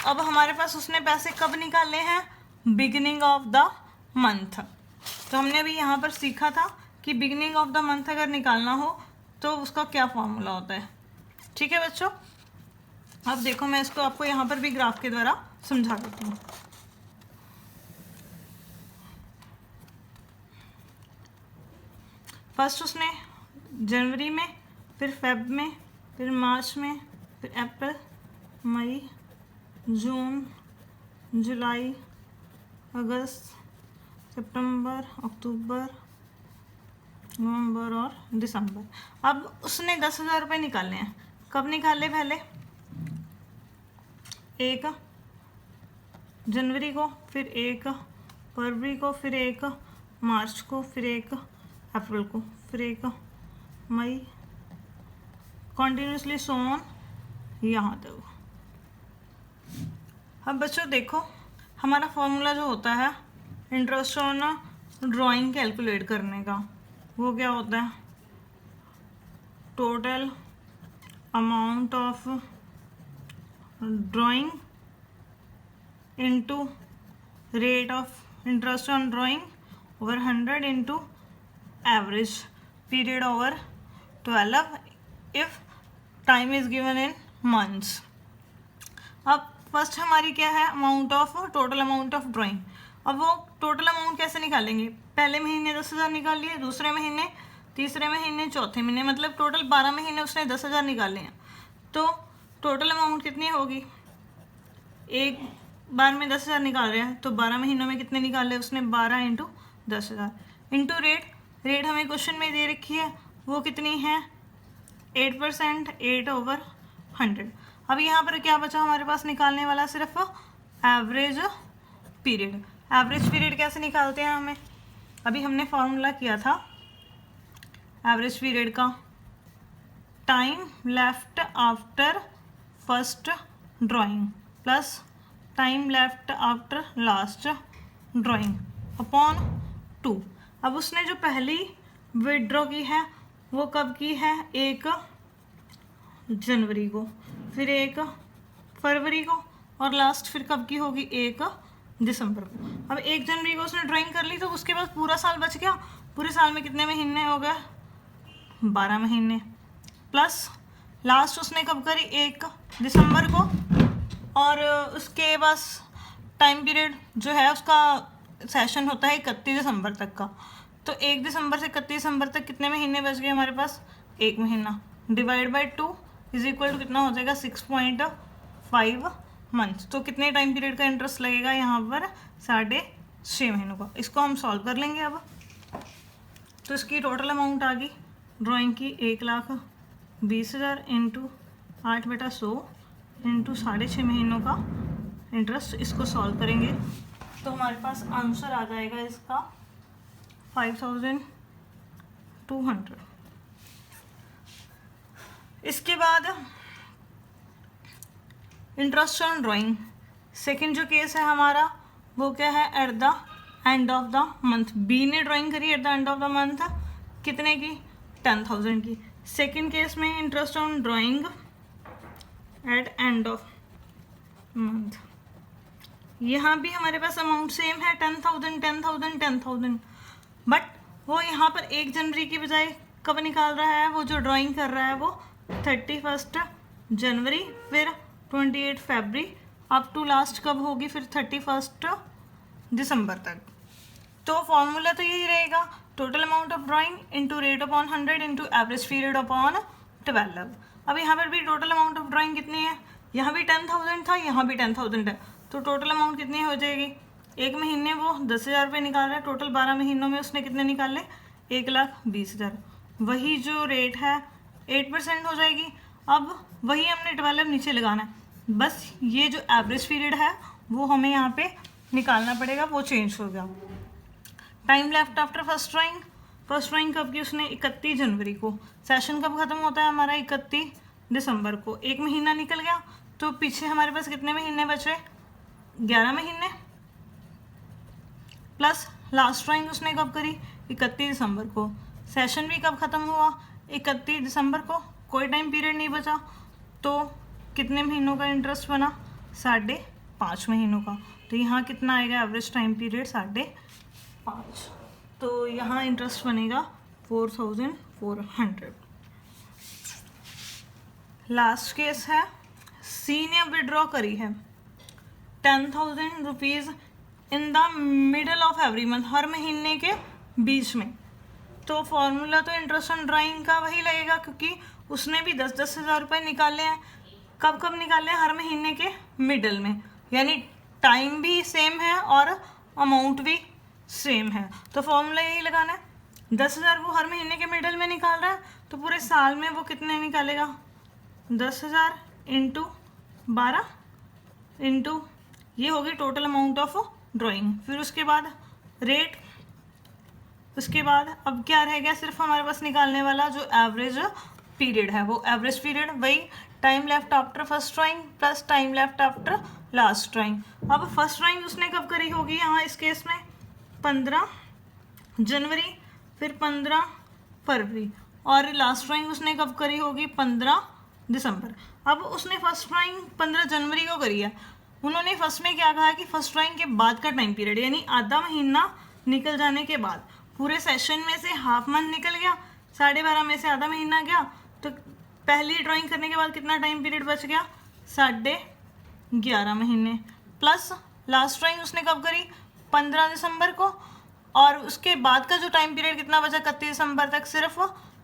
अब हमारे पास उसने पैसे कब निकाले हैं, बिगिनिंग ऑफ द मंथ। तो हमने अभी यहाँ पर सीखा था कि बिगिनिंग ऑफ द मंथ अगर निकालना हो तो उसका क्या फॉर्मूला होता है। ठीक है बच्चों, अब देखो मैं इसको आपको यहाँ पर भी ग्राफ के द्वारा समझा देती हूँ। फर्स्ट उसने जनवरी में, फिर फेब में, फिर मार्च में, फिर अप्रैल, मई, जून, जुलाई, अगस्त, सितंबर, अक्टूबर, नवंबर और दिसंबर। अब उसने 10,000 रुपये निकालने हैं। कब निकाले, पहले 1 जनवरी को, फिर 1 फरवरी को, फिर 1 मार्च को, फिर 1 अप्रैल को, फिर 1 मई, कॉन्टिन्यूसली सो ऑन यहाँ तक। अब बच्चों देखो, हमारा फॉर्मूला जो होता है इंटरेस्ट ऑन ड्राइंग कैलकुलेट करने का, वो क्या होता है, total amount of drawing into rate of interest on drawing over 100 into average period over 12 if time is given in months. अब फर्स्ट हमारी क्या है, amount of, total amount of drawing. अब वो टोटल अमाउंट कैसे निकालेंगे, पहले महीने 10,000 निकाल लिए, दूसरे महीने, तीसरे महीने, चौथे महीने, मतलब टोटल 12 महीने उसने 10,000 निकाले हैं। तो टोटल अमाउंट कितनी होगी, एक बार में 10,000 निकाल रहे हैं तो 12 महीनों में कितने निकाले उसने, 12 इंटू 10,000 इंटू रेट। रेट हमें क्वेश्चन में दे रखी है, वो कितनी है 8%, 8/100। अब यहाँ पर क्या बचा हमारे पास निकालने वाला, सिर्फ एवरेज पीरियड। एवरेज पीरियड कैसे निकालते हैं हमें, अभी हमने फॉर्मूला किया था एवरेज पीरियड का, time left after first drawing plus time left after last drawing upon 2। अब उसने जो पहली विड्रॉ की है वो कब की है, 1 जनवरी को, फिर 1 फरवरी को, और लास्ट फिर कब की होगी, 1 दिसंबर को। अब 1 जनवरी को उसने ड्राइंग कर ली तो उसके बाद पूरा साल बच गया। पूरे साल में कितने महीने हो गए, 12 महीने, प्लस लास्ट उसने कब करी, 1 दिसंबर को, और उसके पास टाइम पीरियड जो है उसका सेशन होता है 31 दिसंबर तक का। तो 1 दिसंबर से 31 दिसंबर तक कितने महीने बच गए हमारे पास, 1 महीना, divide by 2 is equal to कितना हो जाएगा, 6.5 मंथ। तो कितने टाइम पीरियड का इंटरेस्ट लगेगा यहाँ पर, 6.5 महीनों का। इसको हम सॉल्व कर लेंगे अब। तो इसकी टोटल अमाउंट आ गई ड्राइंग की 1,20,000 इंटू 8/100 इंटू 6.5 महीनों का इंटरेस्ट। इसको सॉल्व करेंगे तो हमारे पास आंसर आ जाएगा इसका 5,200। इसके बाद इंटरेस्ट ऑन ड्राइंग, सेकंड जो केस है हमारा वो क्या है, at the end of the month. B ने ड्राइंग करी at the end of the month, कितने की, 10,000 की। सेकंड केस में interest on drawing at end of month, यहाँ भी हमारे पास अमाउंट सेम है 10,000 10,000 10,000, बट वो यहाँ पर 1 जनवरी की बजाय कब निकाल रहा है, वो जो ड्राइंग कर रहा है वो 31 जनवरी, फिर 28 फरवरी, अप टू लास्ट कब होगी, फिर 31 दिसंबर तक। तो फॉर्मूला तो यही रहेगा, total amount of drawing into rate upon 100 into average period upon 12। अब यहाँ पर भी टोटल अमाउंट ऑफ ड्राइंग कितनी है, यहाँ भी 10,000 था, यहाँ भी 10,000 है, तो टोटल अमाउंट कितनी हो जाएगी, एक महीने वो 10,000 रुपये निकाल रहा है, टोटल 12 महीनों में उसने कितने निकाले, 1,20,000। वही जो रेट है 8% हो जाएगी। अब वही हमने 12 नीचे लगाना है, बस ये जो एवरेज पीरियड है वो हमें यहाँ पे निकालना पड़ेगा, वो चेंज हो गया। Time left after first drawing, first drawing कब की उसने, 31 जनवरी को। सेशन कब खत्म होता है हमारा, 31 दिसंबर को। एक महीना निकल गया तो पीछे हमारे पास कितने महीने बचे, 11 महीने, प्लस लास्ट ड्राइंग उसने कब करी, 31 दिसंबर को। सेशन भी कब ख़त्म हुआ, 31 दिसंबर को। कोई टाइम पीरियड नहीं बचा, तो कितने महीनों का इंटरेस्ट बना, 5.5 महीनों का। तो यहाँ कितना आएगा एवरेज टाइम पीरियड, 5.5। तो यहाँ इंटरेस्ट बनेगा 4,400। लास्ट केस है, सी ने विड्रॉ करी है 10,000 rupees in the middle of every month, हर महीने के बीच में। तो फॉर्मूला तो इंटरेस्ट ऑन ड्राइंग का वही लगेगा, क्योंकि उसने भी 10-10 हज़ार रुपये निकाले हैं। कब कब निकाले हैं, हर महीने के मिडल में, यानी टाइम भी सेम है और अमाउंट भी सेम है। तो फॉर्मूला यही लगाना है, 10,000 वो हर महीने के मिडल में निकाल रहा है, तो पूरे साल में वो कितने निकालेगा, 10,000 इंटू 12 इंटू ये होगी टोटल अमाउंट ऑफ ड्राइंग। फिर उसके बाद रेट, उसके बाद अब क्या रह गया, सिर्फ हमारे पास निकालने वाला जो एवरेज पीरियड है, वो एवरेज पीरियड वही time left after first drawing plus time left after last drawing. अब फर्स्ट ड्राइंग उसने कब करी होगी यहाँ इस केस में, 15 जनवरी, फिर 15 फरवरी, और लास्ट ड्राइंग उसने कब करी होगी, 15 दिसंबर। अब उसने फर्स्ट ड्राइंग 15 जनवरी को करी है। उन्होंने फर्स्ट में क्या कहा कि फर्स्ट ड्राइंग के बाद का टाइम पीरियड, यानी आधा महीना निकल जाने के बाद, पूरे सेशन में से हाफ मंथ निकल गया, 12.5 में से आधा महीना गया, तो पहली ड्राइंग करने के बाद कितना टाइम पीरियड बच गया, 11.5 महीने। प्लस लास्ट ड्राइंग उसने कब करी, 15 दिसंबर को, और उसके बाद का जो टाइम पीरियड कितना बचा 31 दिसंबर तक, सिर्फ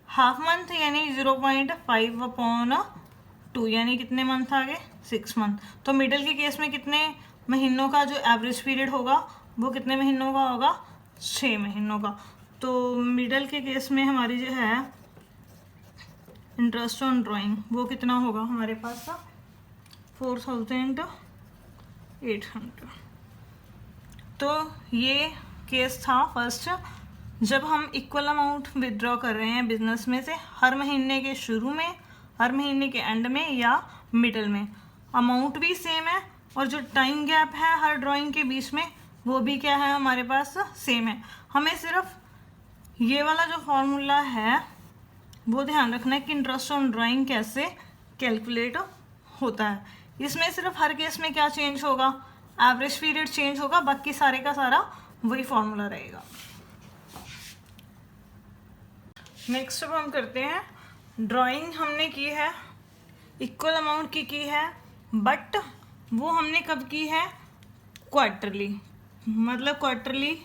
हाफ मंथ यानी 0.5/2, यानी कितने मंथ आ गए 6 मंथ। तो मिडल के केस में कितने महीनों का जो एवरेज पीरियड होगा वो कितने महीनों का होगा, 6 महीनों का। तो मिडल के केस में हमारी जो है इंटरेस्ट ऑन ड्राइंग वो कितना होगा हमारे पास 4,800। तो ये केस था फर्स्ट, जब हम इक्वल अमाउंट विदड्रॉ कर रहे हैं बिजनेस में से, हर महीने के शुरू में, हर महीने के एंड में या मिडल में। अमाउंट भी सेम है और जो टाइम गैप है हर ड्राइंग के बीच में वो भी क्या है हमारे पास सेम है। हमें सिर्फ ये वाला जो फॉर्मूला है वो ध्यान रखना है कि इंटरेस्ट ऑन ड्राइंग कैसे कैलकुलेट होता है। इसमें सिर्फ हर केस में क्या चेंज होगा, एवरेज पीरियड चेंज होगा, बाकी सारे का सारा वही फॉर्मूला रहेगा। नेक्स्ट अब हम करते हैं, ड्राइंग हमने की है, इक्वल अमाउंट की है, बट वो हमने कब की है, क्वार्टरली, मतलब क्वार्टरली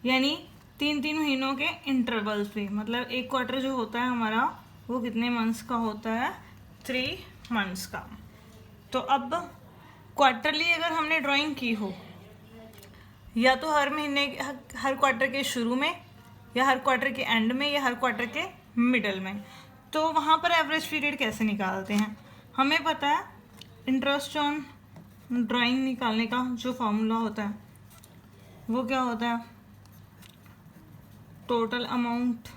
यानी 3 महीनों के इंटरवल्स पे। मतलब एक क्वार्टर जो होता है हमारा वो कितने मंथ्स का होता है, 3 मंथ्स का। तो अब क्वार्टरली अगर हमने ड्राइंग की हो, या तो हर महीने हर क्वार्टर के शुरू में, या हर क्वार्टर के एंड में, या हर क्वार्टर के मिडल में, तो वहाँ पर एवरेज पीरियड कैसे निकालते हैं। हमें पता है इंटरेस्ट ऑन ड्राइंग निकालने का जो फॉर्मूला होता है वो क्या होता है, total amount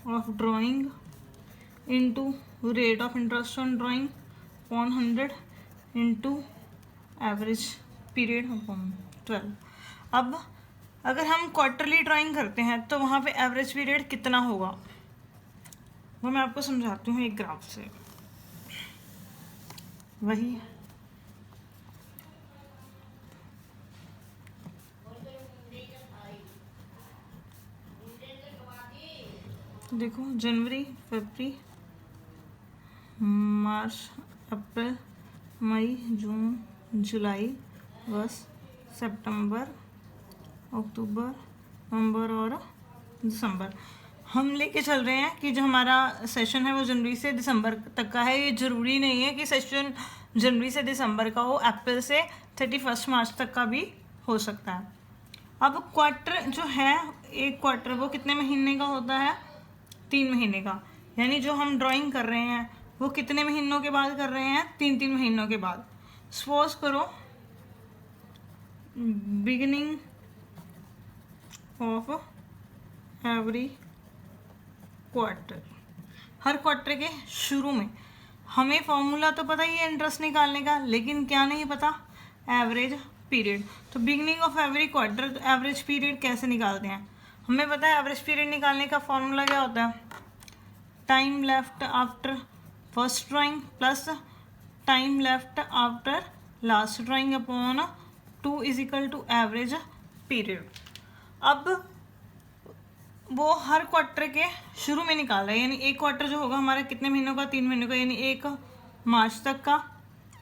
of drawing into rate of interest on drawing upon 100 into average period upon 12। अब अगर हम क्वार्टरली ड्राइंग करते हैं तो वहाँ पे एवरेज पीरियड कितना होगा वो मैं आपको समझाती हूँ एक ग्राफ से। वही देखो, जनवरी, फरवरी, मार्च, अप्रैल, मई, जून, जुलाई, अगस्त, सितंबर, अक्टूबर, नवंबर और दिसंबर। हम लेके चल रहे हैं कि जो हमारा सेशन है वो जनवरी से दिसंबर तक का है। ये ज़रूरी नहीं है कि सेशन जनवरी से दिसंबर का हो, अप्रैल से 31 मार्च तक का भी हो सकता है। अब क्वार्टर जो है, एक क्वार्टर वो कितने महीने का होता है, 3 महीने का। यानी जो हम ड्राइंग कर रहे हैं वो कितने महीनों के बाद कर रहे हैं, 3 महीनों के बाद। सपोज करो beginning of every quarter, her quarter के शुरू में। हमें फॉर्मूला तो पता ही है इंटरेस्ट निकालने का, लेकिन क्या नहीं पता, एवरेज पीरियड। तो beginning of every quarter average period कैसे निकालते हैं, हमें पता है एवरेज पीरियड निकालने का फॉर्मूला क्या होता है, time left after first drawing plus time left after last drawing upon 2 is equal to average period. अब वो हर क्वार्टर के शुरू में निकाल रहा है, यानी एक क्वार्टर जो होगा हमारा कितने महीनों का, 3 महीनों का, यानी 1 मार्च तक का,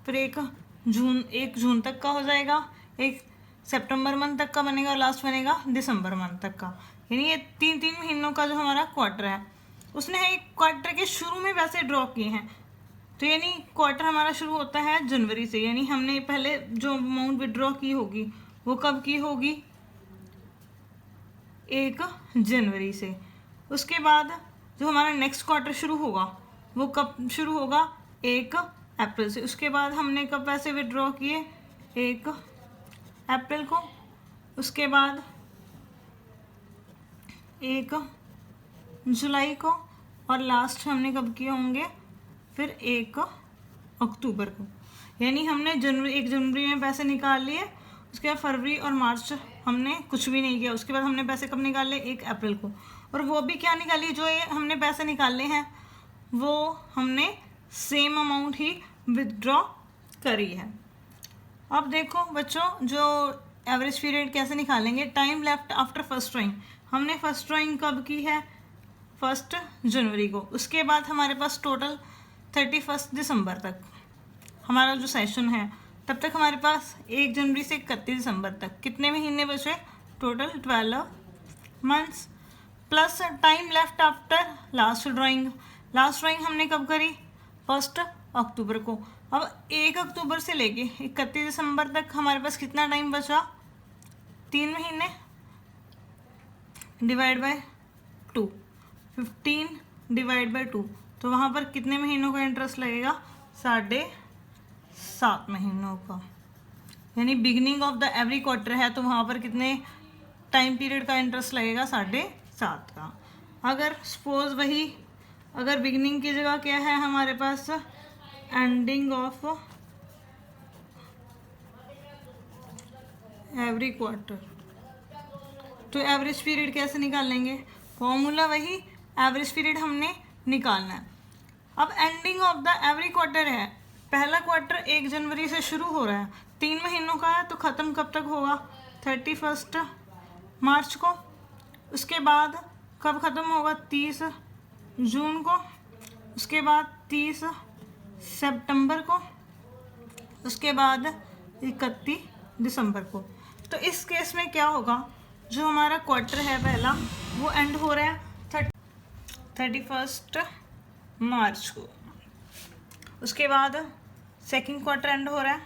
फिर 1 जून तक का हो जाएगा, 1 सितंबर मंथ तक का बनेगा और लास्ट बनेगा दिसंबर मंथ तक का। यानी ये 3 महीनों का जो हमारा क्वार्टर है उसने एक क्वार्टर के शुरू में वैसे ड्रॉ किए हैं। तो यानी क्वार्टर हमारा शुरू होता है जनवरी से, यानी हमने पहले जो अमाउंट विड्रॉ की होगी वो कब की होगी, 1 जनवरी से। उसके बाद जो हमारा नेक्स्ट क्वार्टर शुरू होगा वो कब शुरू होगा, 1 अप्रैल से। उसके बाद हमने कब पैसे विड्रॉ किए, 1 अप्रैल को। उसके बाद 1 जुलाई को, और लास्ट हमने कब किए होंगे, फिर 1 अक्टूबर को। यानी हमने 1 जनवरी में पैसे निकाल लिए, उसके बाद फरवरी और मार्च हमने कुछ भी नहीं किया। उसके बाद हमने पैसे कब निकाले, 1 अप्रैल को। और वो भी क्या निकाली, जो ये हमने पैसे निकाले हैं वो हमने सेम अमाउंट ही विदड्रॉ करी है। अब देखो बच्चों, जो एवरेज पीरियड कैसे निकालेंगे, time left after first drawing. हमने फर्स्ट ड्राइंग कब की है, 1 जनवरी को। उसके बाद हमारे पास टोटल 31 दिसंबर तक हमारा जो सेशन है तब तक हमारे पास 1 जनवरी से 31 दिसंबर तक कितने महीने बचे, total 12 months, plus time left after last drawing. Last drawing हमने कब करी, 1 अक्टूबर को। अब 1 अक्टूबर से लेके 31 दिसंबर तक हमारे पास कितना टाइम बचा, 3 महीने, डिवाइड बाय 2, 15 डिवाइड बाय 2, तो वहाँ पर कितने महीनों का इंटरेस्ट लगेगा, 7.5 महीनों का। यानी beginning of the every quarter है तो वहाँ पर कितने टाइम पीरियड का इंटरेस्ट लगेगा, 7.5 का। अगर सपोज वही, अगर बिगिनिंग की जगह क्या है हमारे पास, एंडिंग ऑफ एवरी क्वार्टर, तो एवरेज पीरियड कैसे निकालेंगे, फॉर्मूला वही, एवरेज पीरियड हमने निकालना है। अब ending of the every quarter है, पहला क्वार्टर 1 जनवरी से शुरू हो रहा है, 3 महीनों का है, तो ख़त्म कब तक होगा, 31 मार्च को। उसके बाद कब ख़त्म होगा, 30 जून को। उसके बाद 30 सितंबर को। उसके बाद 31 दिसंबर को। तो इस केस में क्या होगा, जो हमारा क्वार्टर है पहला वो एंड हो रहा है 31 मार्च को। उसके बाद सेकंड क्वार्टर एंड हो रहा है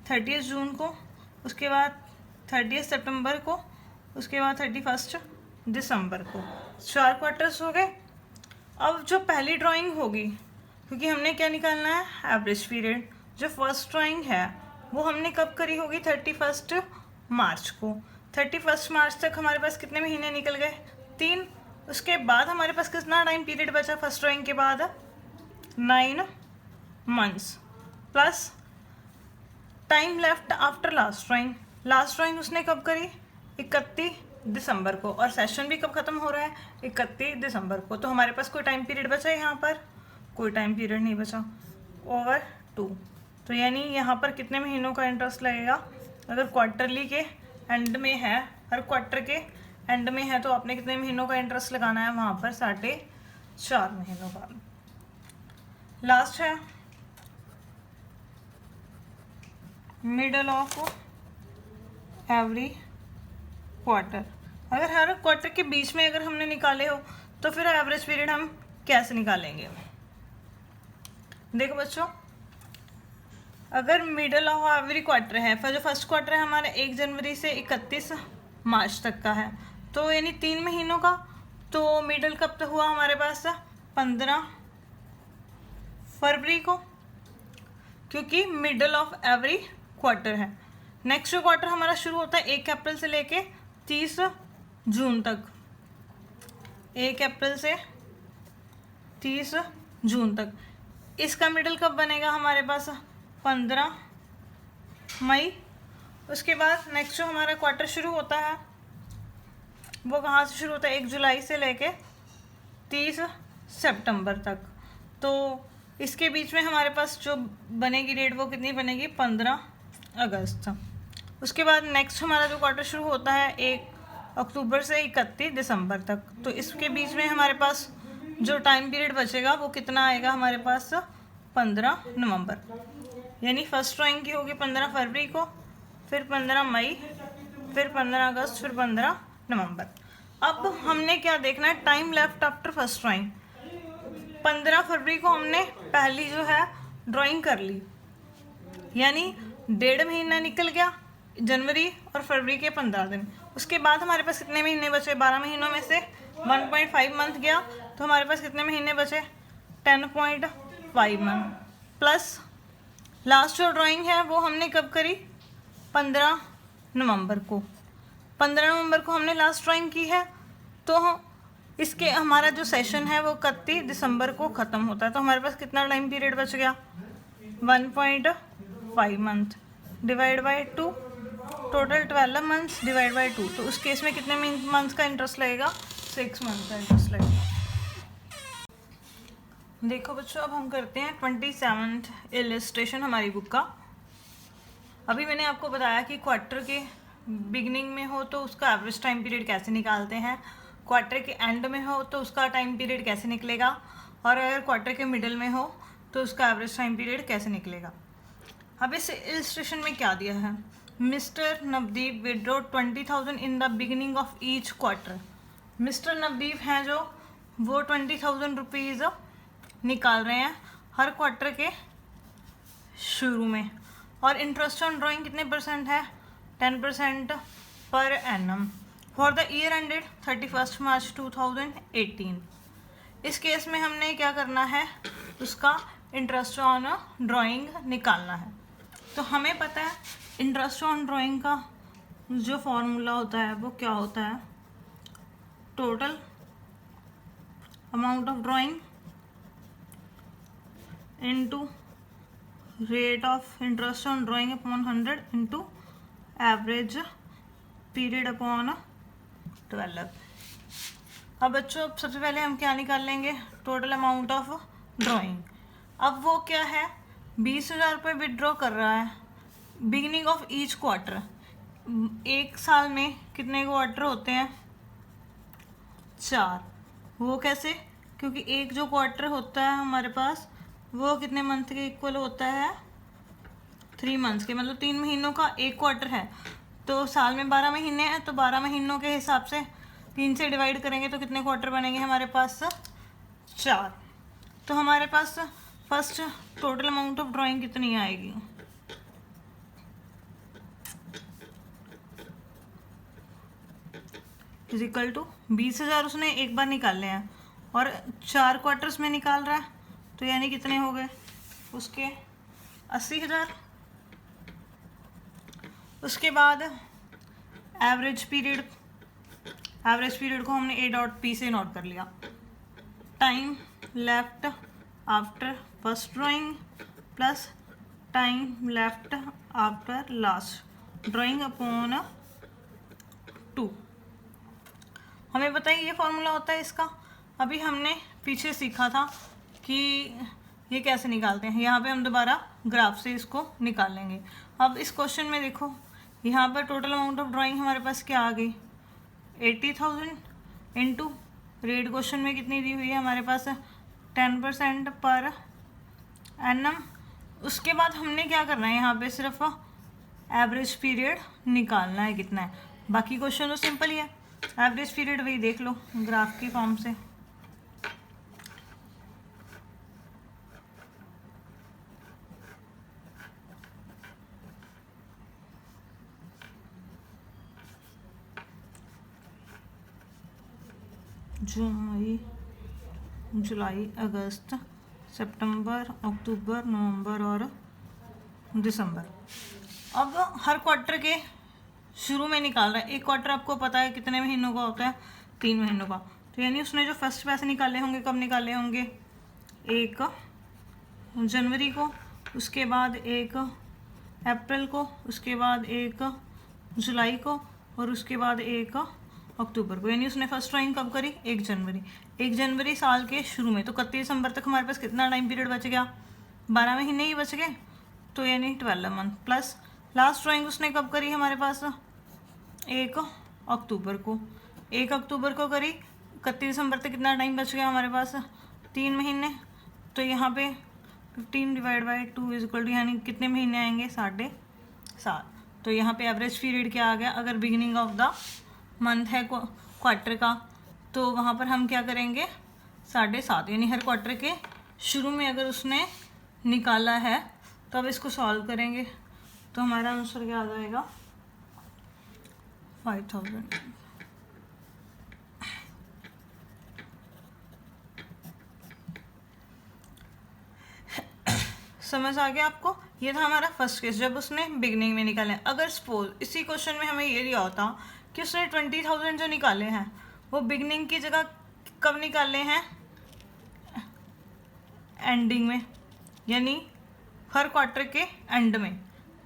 30 जून को। उसके बाद 30 सितंबर को। उसके बाद 31 दिसंबर को। 4 क्वार्टर्स हो गए। अब जो पहली ड्राइंग होगी, क्योंकि हमने क्या निकालना है, एवरेज पीरियड, जो फर्स्ट ड्राइंग है वो हमने कब करी होगी, 31 मार्च को। 31 मार्च तक हमारे पास कितने महीने निकल गए, 3। उसके बाद हमारे पास कितना टाइम पीरियड बचा फर्स्ट ड्राइंग के बाद, 9 months, plus time left after last drawing. Last drawing उसने कब करी, 31 दिसंबर को, और सेशन भी कब ख़त्म हो रहा है, 31 दिसंबर को। तो हमारे पास कोई टाइम पीरियड बचा है, यहाँ पर कोई टाइम पीरियड नहीं बचा, ओवर 2। तो यानी यहाँ पर कितने महीनों का इंटरेस्ट लगेगा, अगर क्वार्टरली के एंड में है, हर क्वार्टर के एंड में है, तो आपने कितने महीनों का इंटरेस्ट लगाना है वहाँ पर, 4.5 महीनों का। लास्ट है मिडल ऑफ एवरी क्वार्टर। अगर हर क्वार्टर के बीच में अगर हमने निकाले हो तो फिर एवरेज पीरियड हम कैसे निकालेंगे। देखो बच्चों, अगर मिडल ऑफ एवरी क्वार्टर है, फिर जो फर्स्ट क्वार्टर है हमारा 1 जनवरी से 31 मार्च तक का है, तो यानी 3 महीनों का, तो मिडल कब तक हुआ हमारे पास, 15 फरवरी को, क्योंकि मिडल ऑफ एवरी क्वार्टर है। नेक्स्ट जो क्वार्टर हमारा शुरू होता है 1 अप्रैल से लेके 30 जून तक, 1 अप्रैल से 30 जून तक, इसका मिडल कब बनेगा हमारे पास, 15 मई। उसके बाद नेक्स्ट जो हमारा क्वार्टर शुरू होता है वो कहाँ से शुरू होता है, 1 जुलाई से लेके 30 सितंबर तक। तो इसके बीच में हमारे पास जो बनेगी डेट वो कितनी बनेगी, 15 अगस्त। उसके बाद नेक्स्ट हमारा जो क्वार्टर शुरू होता है 1 अक्टूबर से 31 दिसंबर तक। तो इसके बीच में हमारे पास जो टाइम पीरियड बचेगा वो कितना आएगा हमारे पास, 15 नवंबर। यानी फर्स्ट ड्राइंग की होगी 15 फरवरी को, फिर 15 मई, फिर 15 अगस्त, फिर 15 नवंबर। अब हमने क्या देखना है, time left after first drawing. 15 फरवरी को हमने पहली जो है ड्राइंग कर ली, यानी 1.5 महीना निकल गया, जनवरी और फरवरी के 15 दिन। उसके बाद हमारे पास कितने महीने बचे, 12 महीनों में से 1.5 मंथ गया, तो हमारे पास कितने महीने बचे, 10.5 मंथ। प्लस लास्ट जो ड्राइंग है वो हमने कब करी, 15 नवंबर को। 15 नवंबर को हमने लास्ट ड्राइंग की है, तो इसके हमारा जो सेशन है वो 31 दिसंबर को ख़त्म होता है। तो हमारे पास कितना टाइम पीरियड बच गया, 1.5 month divide by 2, total 12 months divide by 2। तो उस केस में कितने मंथ्स का इंटरेस्ट लगेगा, 6 मंथ का इंटरेस्ट लगेगा। देखो बच्चों, अब हम करते हैं 27th इलस्ट्रेशन हमारी बुक का। अभी मैंने आपको बताया कि क्वार्टर के बिगनिंग में हो तो उसका एवरेज टाइम पीरियड कैसे निकालते हैं, क्वार्टर के एंड में हो तो उसका टाइम पीरियड कैसे निकलेगा, और अगर क्वार्टर के मिडल में हो तो उसका एवरेज टाइम पीरियड कैसे निकलेगा। अब इस इलस्ट्रेशन में क्या दिया है, mister Navdeep withdraw 20,000 in the beginning of each quarter. Mister Navdeep हैं जो वो 20,000 रुपीज़ निकाल रहे हैं हर क्वार्टर के शुरू में, और इंटरेस्ट ऑन ड्राइंग कितने परसेंट है, 10% per annum for the year ended 31 मार्च 2018। इस केस में हमने क्या करना है, उसका इंटरेस्ट ऑन ड्राइंग निकालना है। तो हमें पता है इंटरेस्ट ऑन ड्राइंग का जो फॉर्मूला होता है वो क्या होता है, total amount of drawing into rate of interest on drawing upon 100 into average period upon 12। अब बच्चों सबसे पहले हम क्या निकाल लेंगे, टोटल अमाउंट ऑफ ड्राइंग। अब वो क्या है, 20,000 रुपये विड्रॉ कर रहा है बिगिनिंग ऑफ ईच क्वार्टर। एक साल में कितने क्वार्टर होते हैं, 4। वो कैसे, क्योंकि एक जो क्वार्टर होता है हमारे पास वो कितने मंथ के इक्वल होता है, 3 मंथ्स के, मतलब 3 महीनों का एक क्वार्टर है। तो साल में 12 महीने हैं, तो 12 महीनों के हिसाब से 3 से डिवाइड करेंगे तो कितने क्वार्टर बनेंगे हमारे पास, 4। तो हमारे पास first total amount of drawing कितनी आएगी, इज इक्वल टू 20,000 उसने एक बार निकाले हैं और 4 क्वार्टर्स में निकाल रहा है, तो यानी कितने हो गए उसके 80,000। उसके बाद एवरेज पीरियड को हमने A.P से नोट कर लिया, time left after first drawing plus time left after last drawing upon 2। हमें बताइए ये फॉर्मूला होता है इसका। अभी हमने पीछे सीखा था कि ये कैसे निकालते हैं, यहाँ पे हम दोबारा ग्राफ से इसको निकाल लेंगे। अब इस क्वेश्चन में देखो, यहाँ पर टोटल अमाउंट ऑफ ड्राइंग हमारे पास क्या आ गई, 80,000 इंटू रेट क्वेश्चन में कितनी दी हुई है हमारे पास, 10% पर एनम। उसके बाद हमने क्या करना है, यहाँ पे सिर्फ एवरेज पीरियड निकालना है कितना है, बाकी क्वेश्चन तो सिंपल ही है। एवरेज पीरियड वही देख लो ग्राफ की फॉर्म से, जुलाई अगस्त सितंबर अक्टूबर नवंबर और दिसंबर। अब हर क्वार्टर के शुरू में निकाल रहा है। एक क्वार्टर आपको पता है कितने महीनों का होता है, 3 महीनों का। तो यानी उसने जो फर्स्ट पैसे निकाले होंगे कब निकाले होंगे, 1 जनवरी को, उसके बाद 1 अप्रैल को, उसके बाद 1 जुलाई को और उसके बाद 1 अक्टूबर को। यानी उसने फर्स्ट ड्राइंग कब करी, 1 जनवरी। 1 जनवरी साल के शुरू में, तो 31 दिसंबर तक हमारे पास कितना टाइम पीरियड बच गया, 12 महीने ही बच गए, तो यानी 12 मंथ। प्लस लास्ट ड्राइंग उसने कब करी हमारे पास, 1 अक्टूबर को। 1 अक्टूबर को करी, 31 दिसंबर तक कितना टाइम बच गया हमारे पास, 3 महीने। तो यहाँ पे 15 divide by 2 is equal to, यानी कितने महीने आएंगे, 7.5। तो यहाँ पे एवरेज पीरियड क्या आ गया, अगर बिगिनिंग ऑफ द मंथ है क्वार्टर का, तो वहाँ पर हम क्या करेंगे, 7.5, यानी हर क्वार्टर के शुरू में अगर उसने निकाला है। तो अब इसको सॉल्व करेंगे तो हमारा आंसर क्या आ जाएगा, 5,000। समझ आ गया आपको। ये था हमारा फर्स्ट केस जब उसने बिगनिंग में निकाले। अगर सपोज इसी क्वेश्चन में हमें ये दिया होता कि उसने 20,000 जो निकाले हैं वो बिगनिंग की जगह कब निकाले हैं, एंडिंग में, यानी हर क्वार्टर के एंड में।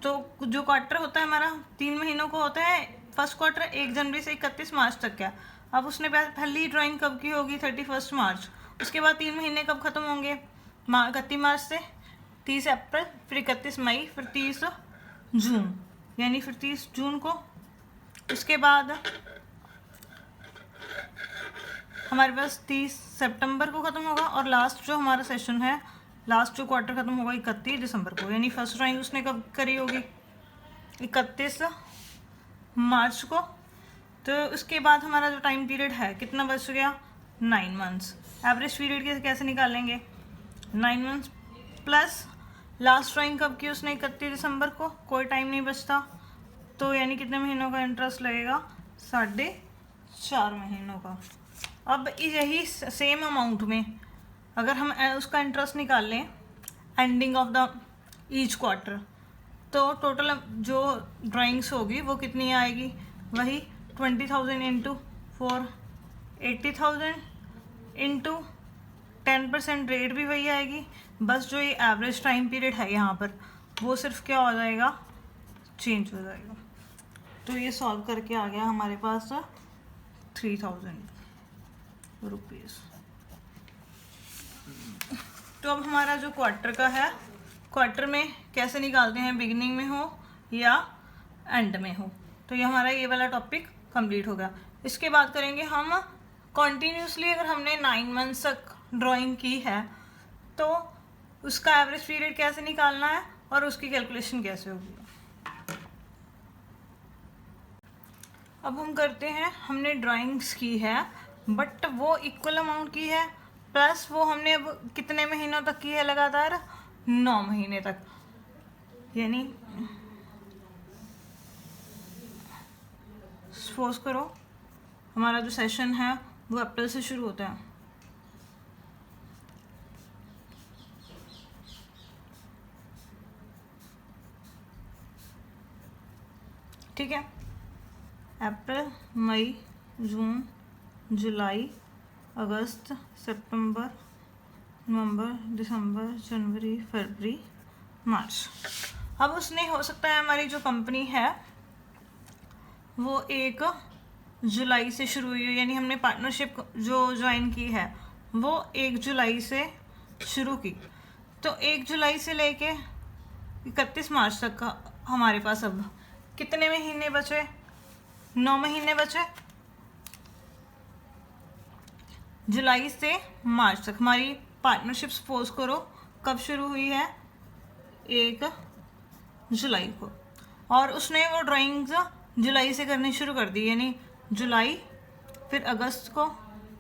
तो जो क्वार्टर होता है हमारा 3 महीनों को होता है, फर्स्ट क्वार्टर 1 जनवरी से 31 मार्च तक क्या। अब उसने पहली ड्राइंग कब की होगी, 31 मार्च। उसके बाद 3 महीने कब ख़त्म होंगे, 31 मार्च से 30 अप्रैल, फिर 31 मई, फिर 30 जून, यानी फिर 30 जून को। उसके बाद हमारे पास 30 सितंबर को ख़त्म होगा और लास्ट जो हमारा सेशन है लास्ट जो क्वार्टर ख़त्म होगा 31 दिसंबर को, यानी फर्स्ट ड्राइंग उसने कब करी होगी 31 मार्च को। तो उसके बाद हमारा जो टाइम पीरियड है कितना बच गया 9 मंथ्स। एवरेज पीरियड कैसे निकालेंगे 9 मंथ्स प्लस लास्ट ड्राइंग कब की उसने 31 दिसंबर को, कोई टाइम नहीं बचता, तो यानी कितने महीनों का इंटरेस्ट लगेगा 4.5 महीनों का। अब यही सेम अमाउंट में अगर हम उसका इंटरेस्ट निकाल लें ending of the each quarter, तो टोटल जो ड्राइंग्स होगी वो कितनी आएगी, वही 20,000 इंटू 4 80,000 इंटू 10% रेट भी वही आएगी, बस जो ये एवरेज टाइम पीरियड है यहाँ पर वो सिर्फ क्या हो जाएगा चेंज हो जाएगा। तो ये सॉल्व करके आ गया हमारे पास 3,000 रुपीज़। तो अब हमारा जो क्वार्टर का है, क्वार्टर में कैसे निकालते हैं, बिगिनिंग में हो या एंड में हो। तो ये हमारा ये वाला टॉपिक कंप्लीट हो गया। इसके बाद करेंगे हम कॉन्टीन्यूसली, अगर हमने 9 मंथ्स तक ड्राइंग की है तो उसका एवरेज पीरियड कैसे निकालना है और उसकी कैलकुलेशन कैसे होगी। अब हम करते हैं, हमने ड्राइंग्स की है बट वो इक्वल अमाउंट की है, प्लस वो हमने अब कितने महीनों तक की है, लगातार 9 महीने तक। यानी सपोज करो हमारा जो सेशन है वो अप्रैल से शुरू होता है, ठीक है, अप्रैल मई जून जुलाई अगस्त सितंबर नवंबर दिसंबर जनवरी फरवरी मार्च। अब उसने हो सकता है हमारी जो कंपनी है वो 1 जुलाई से शुरू हुई हो, यानी हमने पार्टनरशिप जो ज्वाइन की है वो 1 जुलाई से शुरू की, तो 1 जुलाई से लेके 31 मार्च तक का हमारे पास अब कितने महीने बचे, 9 महीने बचे। जुलाई से मार्च तक हमारी पार्टनरशिप सपोज करो कब शुरू हुई है 1 जुलाई को, और उसने वो ड्राइंग्स जुलाई से करनी शुरू कर दी, यानी जुलाई, फिर अगस्त को,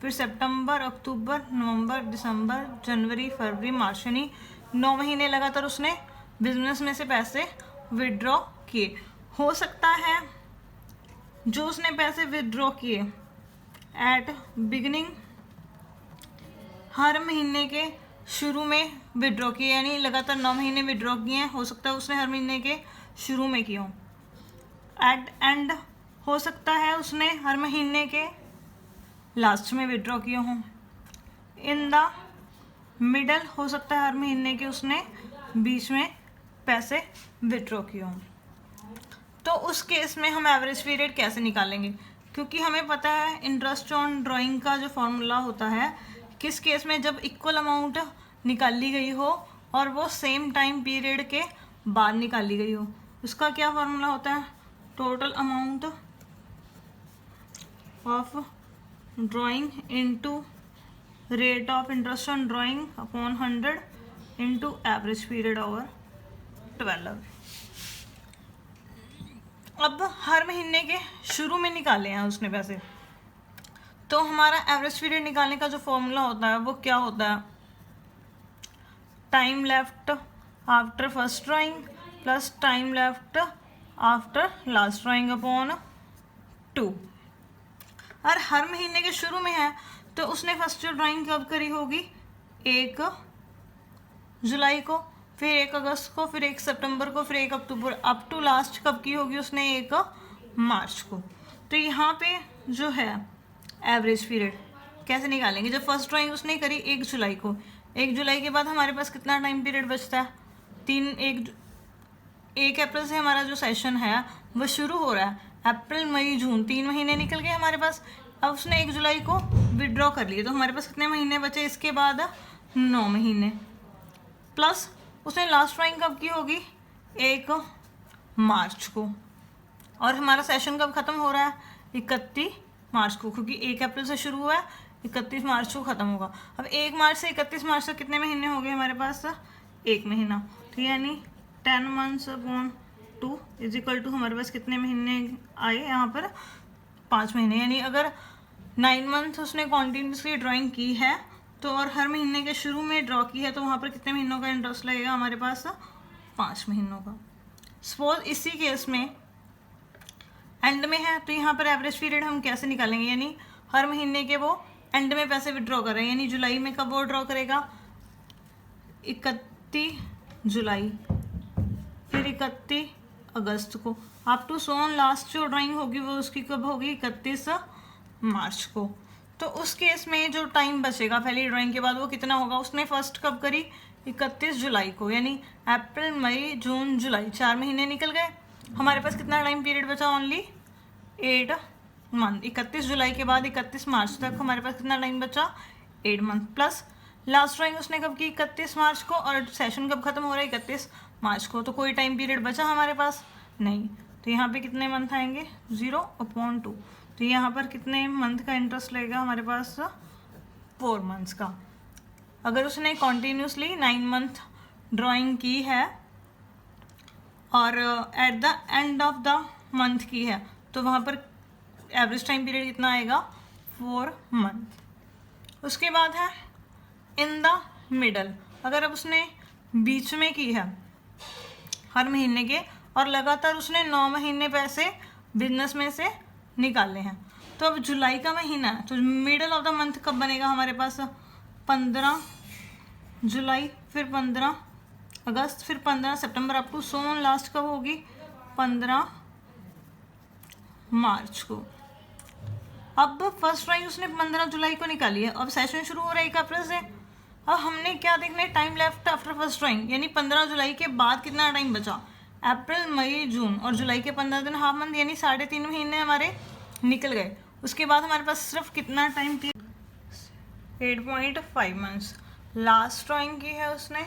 फिर सितंबर अक्टूबर नवंबर दिसंबर जनवरी फरवरी मार्च, यानी 9 महीने लगातार उसने बिजनेस में से पैसे विड्रॉ किए। हो सकता है जो उसने पैसे विड्रॉ किए एट बिगिनिंग हर महीने के शुरू में विड्रॉ किए, यानी लगातार 9 महीने विड्रॉ किए हैं, हो सकता है उसने हर महीने के शुरू में किए हों। एट एंड हो सकता है उसने हर महीने के लास्ट में विड्रॉ किए हों। इन द मिडल हो सकता है हर महीने के उसने बीच में पैसे विड्रॉ किए हों। तो उस केस में हम एवरेज पीरियड कैसे निकालेंगे, क्योंकि हमें पता है इंटरेस्ट ऑन ड्राइंग का जो फॉर्मूला होता है, किस केस में, जब इक्वल अमाउंट निकाली गई हो और वो सेम टाइम पीरियड के बाद निकाली गई हो। उसका क्या फॉर्मूला होता है, total amount of drawing into rate of interest on drawing upon 100 into average period over 12। अब हर महीने के शुरू में निकाले हैं उसने पैसे, तो हमारा एवरेज पीरियड निकालने का जो फॉर्मूला होता है वो क्या होता है, time left after first drawing plus time left after last drawing upon 2। और हर महीने के शुरू में है तो उसने फर्स्ट जो ड्राइंग कब करी होगी 1 जुलाई को, फिर 1 अगस्त को, फिर 1 सितंबर को, फिर 1 अक्टूबर, अप टू लास्ट कब की होगी उसने 1 मार्च को। तो यहाँ पे जो है एवरेज पीरियड कैसे निकालेंगे, जब फर्स्ट ड्राइंग उसने करी 1 जुलाई को, 1 जुलाई के बाद हमारे पास कितना टाइम पीरियड बचता है 1 अप्रैल से हमारा जो सेशन है वो शुरू हो रहा है, अप्रैल मई जून 3 महीने निकल गए हमारे पास। अब उसने 1 जुलाई को विड्रॉ कर लिए, तो हमारे पास कितने महीने बचे इसके बाद 9 महीने, प्लस उसने लास्ट ड्राइंग कब की होगी 1 मार्च को, और हमारा सेशन कब ख़त्म हो रहा है 31 मार्च को, क्योंकि 1 अप्रैल से शुरू हुआ है 31 मार्च को ख़त्म होगा। अब 1 मार्च से 31 मार्च तक कितने महीने हो गए हमारे पास? 1 महीना। तो यानी 10 months upon 2 is equal to हमारे पास कितने महीने आए यहाँ पर? 5 महीने। यानी अगर 9 मंथ उसने कॉन्टीन्यूसली ड्राइंग की है तो और हर महीने के शुरू में ड्रॉ की है तो वहाँ पर कितने महीनों का इंटरेस्ट लगेगा हमारे पास? 5 महीनों का। सपोज इसी केस में एंड में है तो यहाँ पर एवरेज पीरियड हम कैसे निकालेंगे? यानी हर महीने के वो एंड में पैसे विड्रॉ कर रहे हैं, यानी जुलाई में कब वो ड्रॉ करेगा? 31 जुलाई, फिर 31 अगस्त को, अप टू सोन लास्ट जो ड्राइंग होगी वो उसकी कब होगी? 31 मार्च को। तो उस केस में जो टाइम बचेगा पहली ड्राइंग के बाद वो कितना होगा? उसने फर्स्ट कब करी? 31 जुलाई को, यानी अप्रैल मई जून जुलाई, 4 महीने निकल गए। हमारे पास कितना टाइम पीरियड बचा? Only 8 month. 31 जुलाई के बाद 31 मार्च तक हमारे पास कितना टाइम बचा? 8 मंथ। प्लस लास्ट ड्राइंग उसने कब की? 31 मार्च को, और सेशन कब खत्म हो रहा है? 31 मार्च को। तो कोई टाइम पीरियड बचा हमारे पास? नहीं। तो यहाँ पे कितने मंथ आएंगे? 0/2। तो यहाँ पर कितने मंथ का इंटरेस्ट लगेगा हमारे पास? 4 मंथ्स का। अगर उसने कॉन्टीन्यूसली 9 मंथ ड्राइंग की है और eight the end of the month की है तो वहाँ पर एवरेज टाइम पीरियड कितना आएगा? 4 मंथ। उसके बाद है इन द मिडल। अगर अब उसने बीच में की है हर महीने के और लगातार उसने 9 महीने पैसे बिजनेस में से निकाले हैं, तो अब जुलाई का महीना है तो मिडल ऑफ द मंथ कब बनेगा हमारे पास? 15 जुलाई, फिर 15 अगस्त, फिर 15 सितंबर, अप टू सोन लास्ट कब होगी? 15 मार्च को। अब फर्स्ट ड्राइंग उसने 15 जुलाई को निकाली है, अब सेशन शुरू हो रहा है 1 अप्रैल से। अब हमने क्या देखना है? Time left after first drawing, यानी 15 जुलाई के बाद कितना टाइम बचा? अप्रैल मई जून और जुलाई के 15 दिन, हाफ मंथ, यानी 3.5 महीने हमारे निकल गए। उसके बाद हमारे पास सिर्फ कितना time period? 8.5 months. Last drawing की है उसने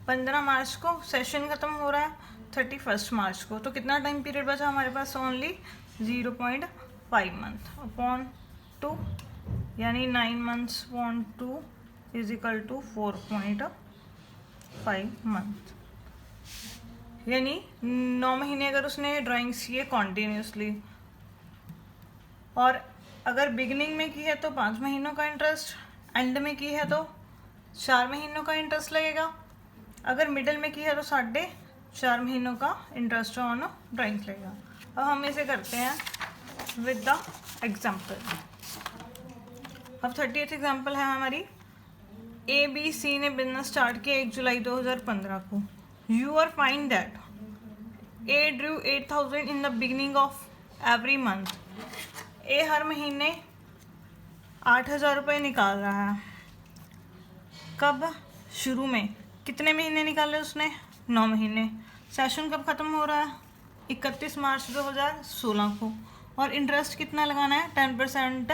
15 मार्च को, सेशन खत्म हो रहा है 31 मार्च को, तो कितना टाइम पीरियड बचा हमारे पास? ओनली 0.5 मंथ अपॉन 2, यानी 9 months upon 2 is equal to 4.5 month. यानी 9 महीने अगर उसने ड्राइंग्स किए कॉन्टीन्यूसली, और अगर बिगिनिंग में की है तो 5 महीनों का इंटरेस्ट, एंड में की है तो 4 महीनों का इंटरेस्ट लगेगा, अगर मिडिल में की है तो 4.5 महीनों का इंटरेस्ट ऑन ड्राइंग्स लगेगा। अब हम इसे करते हैं विद द एग्जाम्पल। अब 30th एग्जाम्पल है हमारी। ABC ने बिजनेस स्टार्ट किया 1 जुलाई 2015 को। You are find that A drew 8,000 in the beginning of every month. ए हर महीने 8,000 रुपये निकाल रहा है। कब? शुरू में। कितने महीने निकाले उसने? 9 महीने। सेशन कब ख़त्म हो रहा है? 31 मार्च 2016 को। और इंटरेस्ट कितना लगाना है? 10%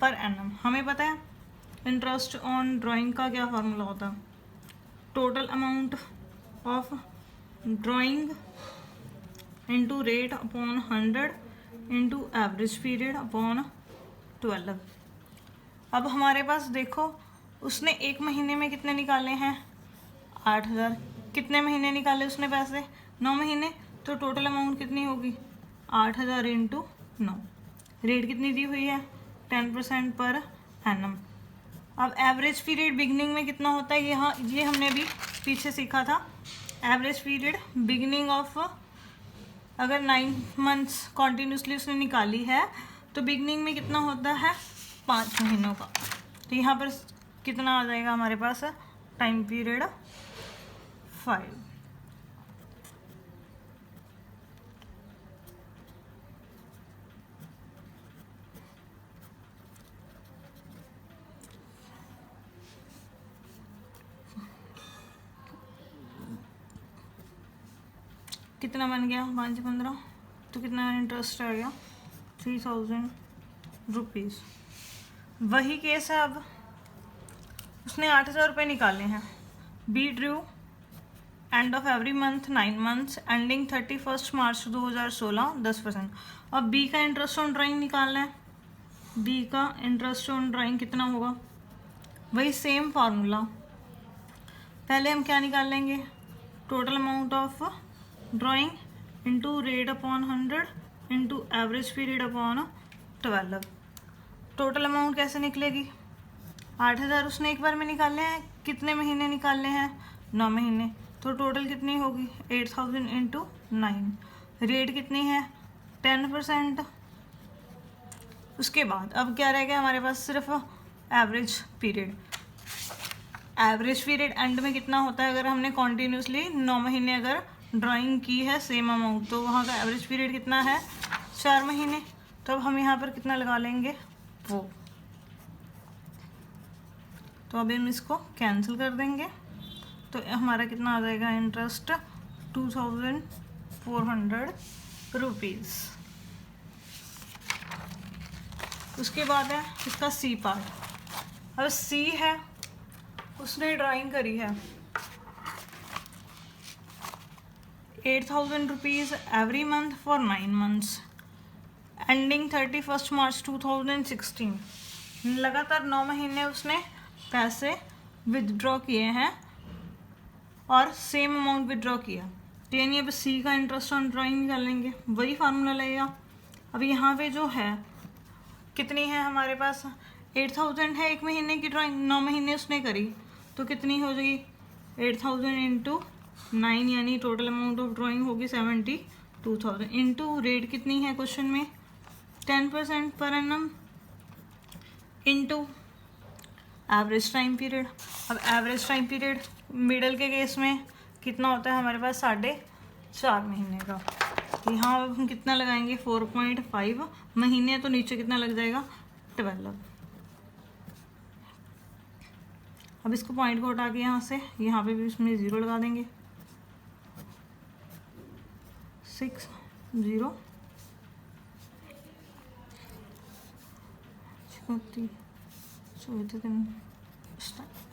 पर एनम। हमें पता है इंटरेस्ट ऑन ड्राइंग का क्या फार्मूला होता है? Total amount of drawing into rate upon 100 into average period upon 12। अब हमारे पास देखो उसने 1 महीने में कितने निकाले हैं? 8,000। कितने महीने निकाले उसने पैसे? 9 महीने। तो टोटल अमाउंट कितनी होगी? 8,000 इंटू 9। रेट कितनी दी हुई है? 10% पर एनम। अब एवरेज पीरियड बिगनिंग में कितना होता है? यहाँ ये हमने अभी पीछे सीखा था। एवरेज पीरियड बिगनिंग ऑफ, अगर 9 मंथ्स कॉन्टीन्यूसली उसने निकाली है तो बिगनिंग में कितना होता है? 5 महीनों का। तो यहाँ पर कितना आ जाएगा हमारे पास? Time period 5। कितना बन गया? 5 15, तो कितना इंटरेस्ट आ गया? 3,000 रुपीज़। वही केस है, अब उसने 8,000 रुपये निकाले हैं। B drew end of every month 9 months ending 31 March 2016 10%। अब बी का इंटरेस्ट ऑन ड्राइंग निकालना है। बी का इंटरेस्ट ऑन ड्राइंग कितना होगा, वही सेम फार्मूला। पहले हम क्या निकाल लेंगे, total amount of drawing into rate upon 100 into average period upon 12। Total amount कैसे निकलेगी, 8000 उसने एक बार में निकालने हैं, कितने महीने निकालने हैं, 9 महीने, तो टोटल कितनी होगी 8000 इंटू 9। रेट कितनी है 10%। उसके बाद अब क्या रह गया हमारे पास, सिर्फ average period. Average period and में कितना होता है, अगर हमने कॉन्टीन्यूसली 9 महीने अगर ड्राइंग की है सेम अमाउंट, तो वहाँ का एवरेज पीरियड कितना है 4 महीने। तो अब हम यहाँ पर कितना लगा लेंगे वो, तो अभी हम इसको कैंसिल कर देंगे, तो हमारा कितना आ जाएगा इंटरेस्ट 2400 रुपीज़। उसके बाद है इसका सी पार्ट। अब सी है, उसने ड्राइंग करी है 8000 rupees every month for 9 months ending 31 March 2016। लगातार 9 महीने उसने पैसे विदड्रॉ किए हैं और सेम अमाउंट विदड्रॉ किया, तो यानी अब सी का इंटरेस्ट ऑन ड्राइंग निकालेंगे, वही फार्मूला लगेगा। अब यहाँ पे जो है कितनी है हमारे पास 8000 है, एक महीने की ड्राइंग 9 महीने उसने करी, तो कितनी हो जाएगी 8000 इंटू 9, यानी टोटल अमाउंट ऑफ ड्राइंग होगी 72000 इंटू रेट कितनी है क्वेश्चन में 10% per annum into average time period. अब एवरेज टाइम पीरियड मिडल के केस में कितना होता है हमारे पास 4.5 महीने का, यहाँ हम कितना लगाएंगे 4.5 महीने, तो नीचे कितना लग जाएगा 12। अब इसको पॉइंट को हटा के यहाँ से यहाँ पे भी इसमें 0 लगा देंगे, 6 0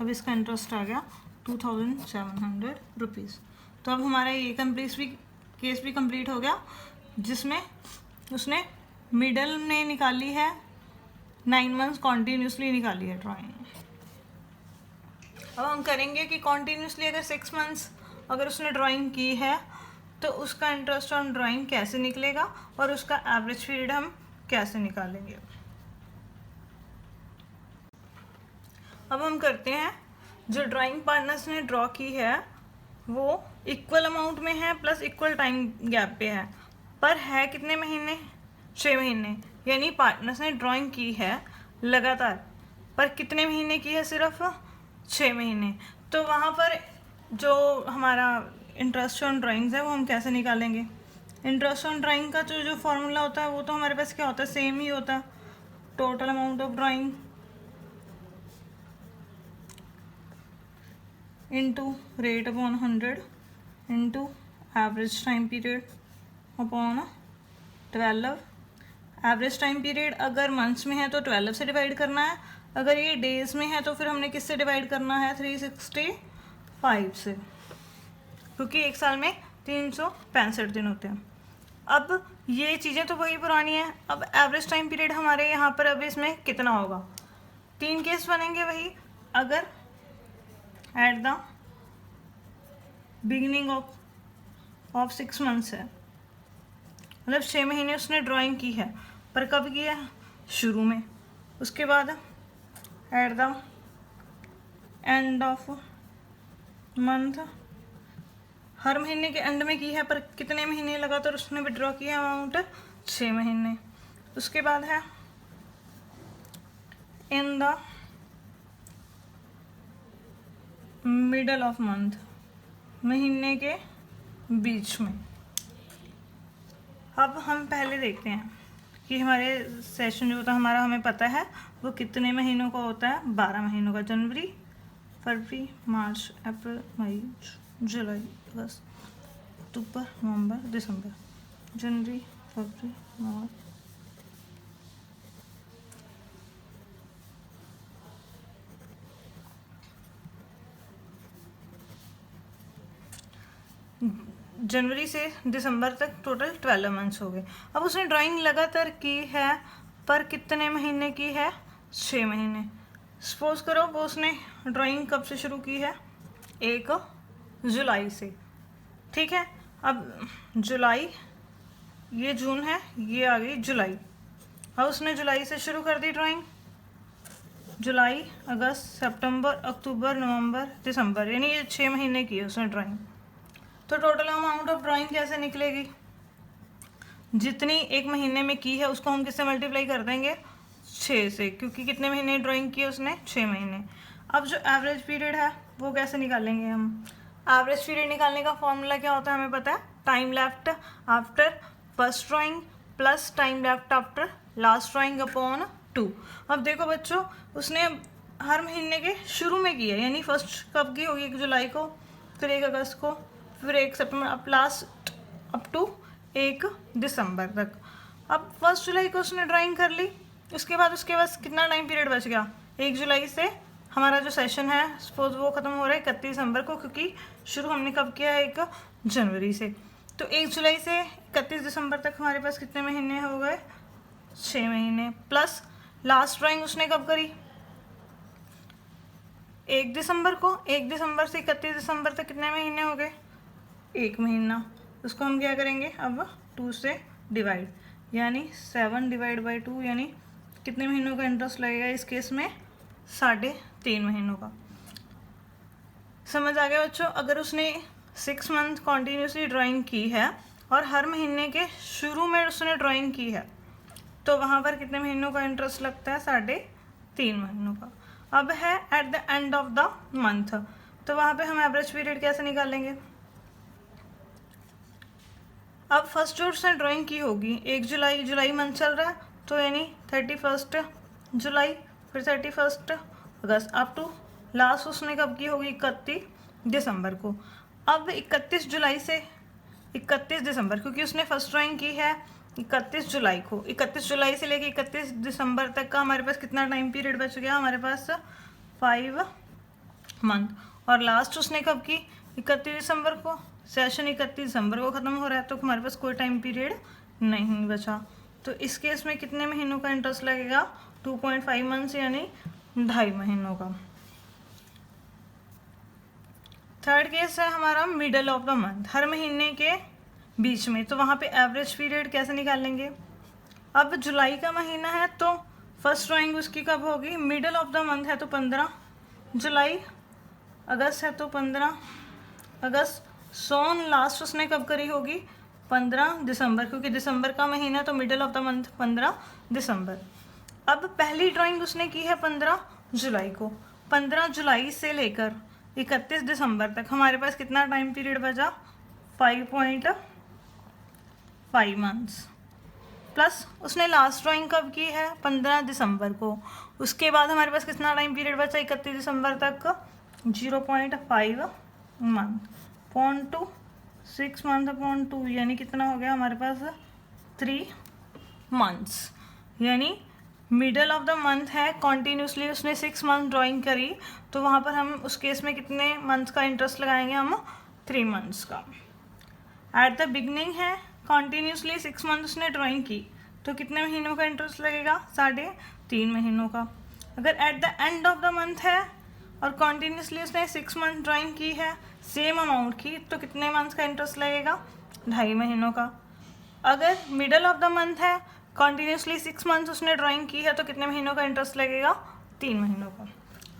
अब इसका इंटरेस्ट आ गया 2700 रुपीज़। तो अब हमारा ये केस भी कंप्लीट हो गया, जिसमें उसने मिडल में निकाली है 9 मंथ्स कॉन्टीन्यूसली निकाली है ड्राइंग। अब हम करेंगे कि कॉन्टीन्यूसली अगर 6 मंथ्स अगर उसने ड्राइंग की है तो उसका इंटरेस्ट ऑन ड्राइंग कैसे निकलेगा और उसका एवरेज पीरियड हम कैसे निकालेंगे। अब हम करते हैं, जो ड्राइंग पार्टनर्स ने ड्रॉ की है वो इक्वल अमाउंट में है प्लस इक्वल टाइम गैप पे है, पर है कितने महीने 6 महीने, यानी पार्टनर्स ने ड्राइंग की है लगातार, पर कितने महीने की है सिर्फ 6 महीने। तो वहाँ पर जो हमारा इंटरेस्ट ऑन ड्राइंग्स है वो हम कैसे निकालेंगे। इंटरेस्ट ऑन ड्राइंग का जो फॉर्मूला होता है वो तो हमारे पास क्या होता है, सेम ही होता है, total amount of drawing into rate upon 100 into average time period upon 12। Average time period अगर मंथ्स में है तो 12 से डिवाइड करना है, अगर ये डेज में है तो फिर हमने किससे डिवाइड करना है 365 से, क्योंकि एक साल में 365 दिन होते हैं। अब ये चीज़ें तो वही पुरानी है। अब एवरेज टाइम पीरियड हमारे यहाँ पर अब इसमें कितना होगा, 3 केस बनेंगे वही। अगर at the beginning of 6 months है, मतलब 6 महीने उसने ड्राइंग की है, पर कब किया है शुरू में। उसके बाद at the end of month, हर महीने के एंड में की है, पर कितने महीने लगातार उसने विड्रॉ किया अमाउंट 6 महीने। उसके बाद है इन द मिडल ऑफ मंथ, महीने के बीच में। अब हम पहले देखते हैं कि हमारे सेशन जो होता है हमारा, हमें पता है वो कितने महीनों का होता है, 12 महीनों का, जनवरी फरवरी मार्च अप्रैल मई जुलाई अगस्त अक्टूबर नवंबर दिसंबर, जनवरी फरवरी मार्च जनवरी से दिसंबर तक टोटल 12 मंथ्स हो गए। अब उसने ड्राइंग लगातार की है पर कितने महीने की है, 6 महीने। सपोज करो वो उसने ड्राइंग कब से शुरू की है, 1 जुलाई से, ठीक है। अब जुलाई, ये जून है, ये आ गई जुलाई। अब उसने जुलाई से शुरू कर दी ड्राइंग, जुलाई, अगस्त, सितंबर, अक्टूबर, नवंबर, दिसंबर, यानी ये 6 महीने की है उसने ड्राइंग। तो टोटल अमाउंट ऑफ ड्राइंग कैसे निकलेगी, जितनी एक महीने में की है उसको हम किससे मल्टीप्लाई कर देंगे, 6 से, क्योंकि कितने महीने ड्राइंग की है उसने, 6 महीने। अब जो एवरेज पीरियड है वो कैसे निकालेंगे हम, एवरेज पीरियड निकालने का फॉर्मूला क्या होता है हमें पता है, time left after first drawing plus time left after last drawing upon 2। अब देखो बच्चों, उसने हर महीने के शुरू में किया, यानी फर्स्ट कब की होगी, 1 जुलाई को, फिर 1 अगस्त को, फिर 1 सितंबर, अब लास्ट अप टू 1 दिसंबर तक। अब 1 जुलाई को उसने ड्राइंग कर ली, उसके बाद उसके पास कितना टाइम पीरियड बच गया, 1 जुलाई से हमारा जो सेशन है सपोज वो ख़त्म हो रहा है 31 दिसंबर को, क्योंकि शुरू हमने कब किया है, 1 जनवरी से। तो 1 जुलाई से 31 दिसंबर तक हमारे पास कितने महीने हो गए, 6 महीने। प्लस लास्ट ड्राइंग उसने कब करी, 1 दिसंबर को, 1 दिसंबर से 31 दिसंबर तक कितने महीने हो गए, 1 महीना। उसको हम क्या करेंगे अब 2 से डिवाइड, यानी 7 डिवाइड बाई 2, यानी कितने महीनों का इंटरेस्ट लगेगा इस केस में, 3.5 महीनों का। समझ आ गया बच्चों। अगर उसने 6 मंथ कॉन्टीन्यूसली ड्राइंग की है और हर महीने के शुरू में उसने ड्राइंग की है, तो वहाँ पर कितने महीनों का इंटरेस्ट लगता है, 3.5 महीनों का। अब है at the end of the month, तो वहाँ पे हम एवरेज पीरियड कैसे निकालेंगे। अब फर्स्ट जो उसने ड्राइंग की होगी 1 जुलाई, जुलाई मंथ चल रहा है, तो यानी 31 जुलाई, फिर 31 अगस्त, अप टू लास्ट उसने कब की होगी, 31 दिसंबर को। अब 31 जुलाई से 31 दिसंबर, क्योंकि उसने फर्स्ट ड्राइंग की है 31 जुलाई को, 31 जुलाई से लेके 31 दिसंबर तक का हमारे पास कितना टाइम पीरियड बच गया, हमारे पास 5 मंथ। और लास्ट उसने कब की, 31 दिसंबर को, सेशन 31 दिसंबर को ख़त्म हो रहा है, तो हमारे पास कोई टाइम पीरियड नहीं बचा। तो इस केस में कितने महीनों का इंटरेस्ट लगेगा, 2.5 मंथ्स, यानी 2.5 महीनों का। थर्ड केस है हमारा मिडल ऑफ द मंथ, हर महीने के बीच में, तो वहाँ पे एवरेज पीरियड कैसे निकालेंगे। अब जुलाई का महीना है तो फर्स्ट ड्राइंग उसकी कब होगी, मिडल ऑफ द मंथ है तो 15 जुलाई, अगस्त है तो 15 अगस्त, सोन लास्ट उसने कब करी होगी, 15 दिसंबर, क्योंकि दिसंबर का महीना तो मिडल ऑफ द मंथ 15 दिसंबर। अब पहली ड्राइंग उसने की है 15 जुलाई को, 15 जुलाई से लेकर 31 दिसंबर तक हमारे पास कितना टाइम पीरियड बचा, 5.5 मंथ्स। प्लस उसने लास्ट ड्राइंग कब की है, 15 दिसंबर को, उसके बाद हमारे पास कितना टाइम पीरियड बचा 31 दिसंबर तक, 0.5 मंथ, 0.2 6 मंथ अपॉन 2, यानी कितना हो गया हमारे पास 3 मंथ्स। यानी मिडल ऑफ द मंथ है, कॉन्टीन्यूसली उसने 6 मंथ ड्राइंग करी, तो वहाँ पर हम उस केस में कितने मंथ्स का इंटरेस्ट लगाएंगे, हम 3 मंथ्स का। एट द बिगनिंग है, कॉन्टीन्यूसली 6 मंथ उसने ड्राइंग की, तो कितने महीनों का इंटरेस्ट लगेगा, 3.5 महीनों का। अगर eight the end of the month है और कॉन्टीन्यूसली उसने 6 मंथ ड्राइंग की है सेम अमाउंट की, तो कितने मंथ्स का इंटरेस्ट लगेगा, 2.5 महीनों का। अगर मिडल ऑफ द मंथ है, कॉन्टीन्यूसली 6 मंथ्स उसने ड्राइंग की है, तो कितने महीनों का इंटरेस्ट लगेगा, 3 महीनों का।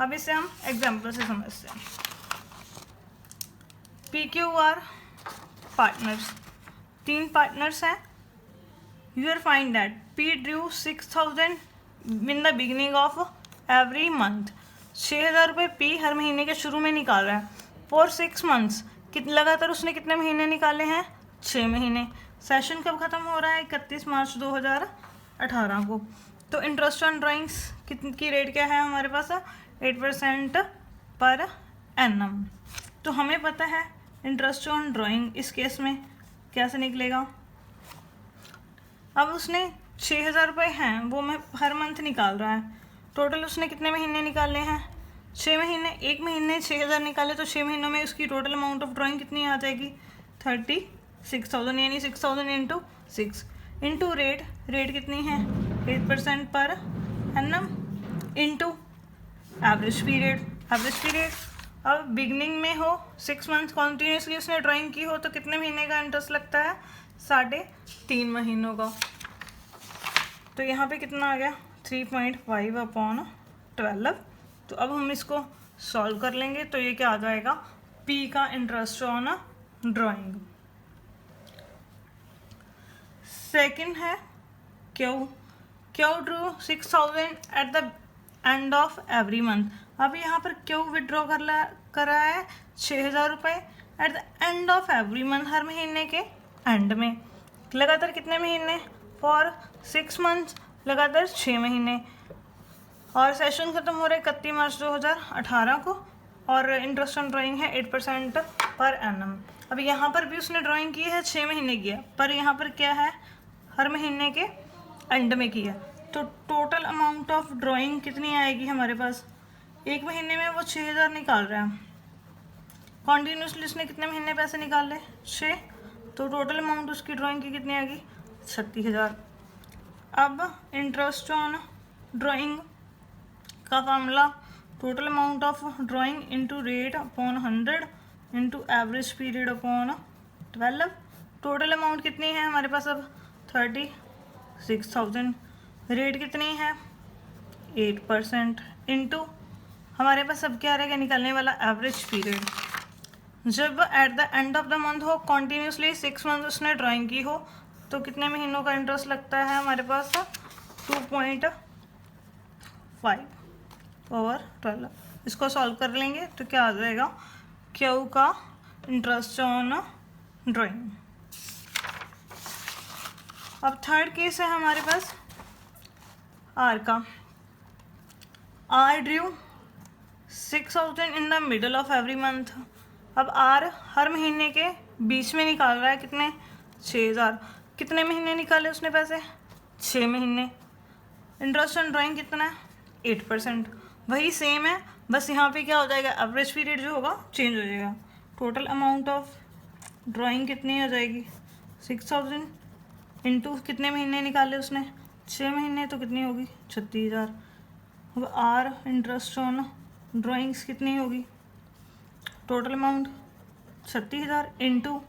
अब इसे हम एग्जाम्पल से समझते हैं। PQR पार्टनर्स, 3 पार्टनर्स हैं। You are find that P drew 6,000 in the beginning of every month, 6,000 रुपये P हर महीने के शुरू में निकाल रहा है। फॉर 6 मंथ्स, लगातार उसने कितने महीने निकाले हैं, 6 महीने। सेशन कब ख़त्म हो रहा है, 31 मार्च 2018 को। तो इंटरेस्ट ऑन ड्राइंग्स की रेट क्या है हमारे पास, 8% पर एनम। तो हमें पता है इंटरेस्ट ऑन ड्राइंग इस केस में कैसे निकलेगा। अब उसने 6,000 रुपये हैं वो मैं हर मंथ निकाल रहा है, टोटल उसने कितने महीने निकाले हैं, 6 महीने। एक महीने 6,000 निकाले तो 6 महीनों में उसकी टोटल अमाउंट ऑफ ड्राइंग कितनी आ जाएगी, 36,000, यानी 6,000 इंटू 6 इंटू रेट, रेट कितनी है 8% per annum into average period. अब बिगनिंग में हो 6 मंथ कॉन्टीन्यूसली उसने ड्राइंग की हो तो कितने महीने का इंटरेस्ट लगता है? 3.5 महीनों का। तो यहाँ पे कितना आ गया? 3.5 अपॉन 12। तो अब हम इसको सॉल्व कर लेंगे तो ये क्या आ जाएगा? P का इंटरेस्ट ऑन ड्राइंग। सेकंड है Q Drew 6000 eight the end of every month. अब यहाँ पर क्यू विड्रॉ कर रहा है 6000 रुपये at the end of every month, हर महीने के एंड में। लगातार कितने महीने? फॉर 6 मंथ्स, लगातार 6 महीने। और सेशन खत्म हो रहा है 31 मार्च 2018 को और इंटरेस्ट ऑन ड्राइंग है 8% पर एनम। अब यहाँ पर भी उसने ड्राइंग की है 6 महीने की है, पर यहाँ पर क्या है? हर महीने के एंड में की है। तो टोटल अमाउंट ऑफ ड्राइंग कितनी आएगी हमारे पास? एक महीने में वो 6000 निकाल रहा है, कॉन्टीन्यूसली उसने कितने महीने पैसे निकाले? 6। तो टोटल अमाउंट उसकी ड्राइंग की कितनी आएगी? 36000। अब इंटरेस्ट ऑन ड्राइंग का formula total amount of drawing into rate upon 100 into average period upon 12। Total amount कितनी है हमारे पास अब? 36,000। रेट कितनी है? 8% इंटू हमारे पास अब क्या रहेगा निकालने वाला? Average period. जब at the end of the month हो, कॉन्टीन्यूसली 6 मंथ उसने ड्राइंग की हो तो कितने महीनों का इंटरेस्ट लगता है हमारे पास? 2.5 ओवर 12। इसको सॉल्व कर लेंगे तो क्या आ जाएगा? क्यू का इंटरेस्ट ऑन ड्राइंग। अब थर्ड केस है हमारे पास आर का। R drew 6000 in the middle of every month. अब आर हर महीने के बीच में निकाल रहा है कितने? 6000। कितने महीने निकाले उसने पैसे? 6 महीने। इंटरेस्ट ऑन ड्राइंग कितना है? 8%। वही सेम है, बस यहाँ पे क्या हो जाएगा? एवरेज पीरियड जो होगा चेंज हो जाएगा। टोटल अमाउंट ऑफ ड्राइंग कितनी हो जाएगी? 6000 इंटू कितने महीने निकाले उसने? 6 महीने। तो कितनी होगी? 36000। अब आर इंटरेस्ट ऑन ड्राइंग्स कितनी होगी? टोटल अमाउंट 36000 इंटू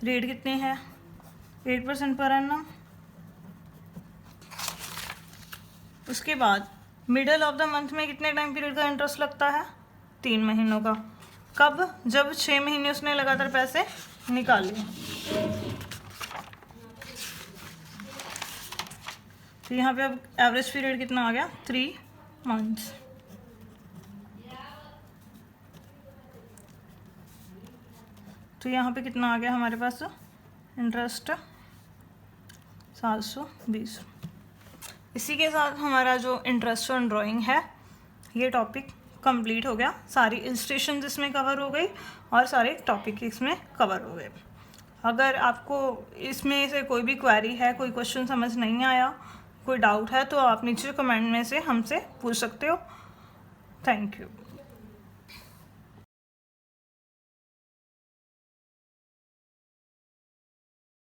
रेट कितनी है? 8% पर एनम। उसके बाद मिडल ऑफ द मंथ में कितने टाइम पीरियड का इंटरेस्ट लगता है? 3 महीनों का। कब? जब 6 महीने उसने लगातार पैसे निकाले। तो यहाँ पे अब एवरेज पीरियड कितना आ गया? 3 मंथ्स। तो यहाँ पे कितना आ गया हमारे पास? इंटरेस्ट 720। इसी के साथ हमारा जो इंटरेस्ट ऑन ड्राइंग है ये टॉपिक कंप्लीट हो गया। सारी इलस्ट्रेशंस इसमें कवर हो गई और सारे टॉपिक इसमें कवर हो गए। अगर आपको इसमें से कोई भी क्वेरी है, कोई क्वेश्चन समझ नहीं आया, कोई डाउट है तो आप नीचे कमेंट में से हमसे पूछ सकते हो। Thank you.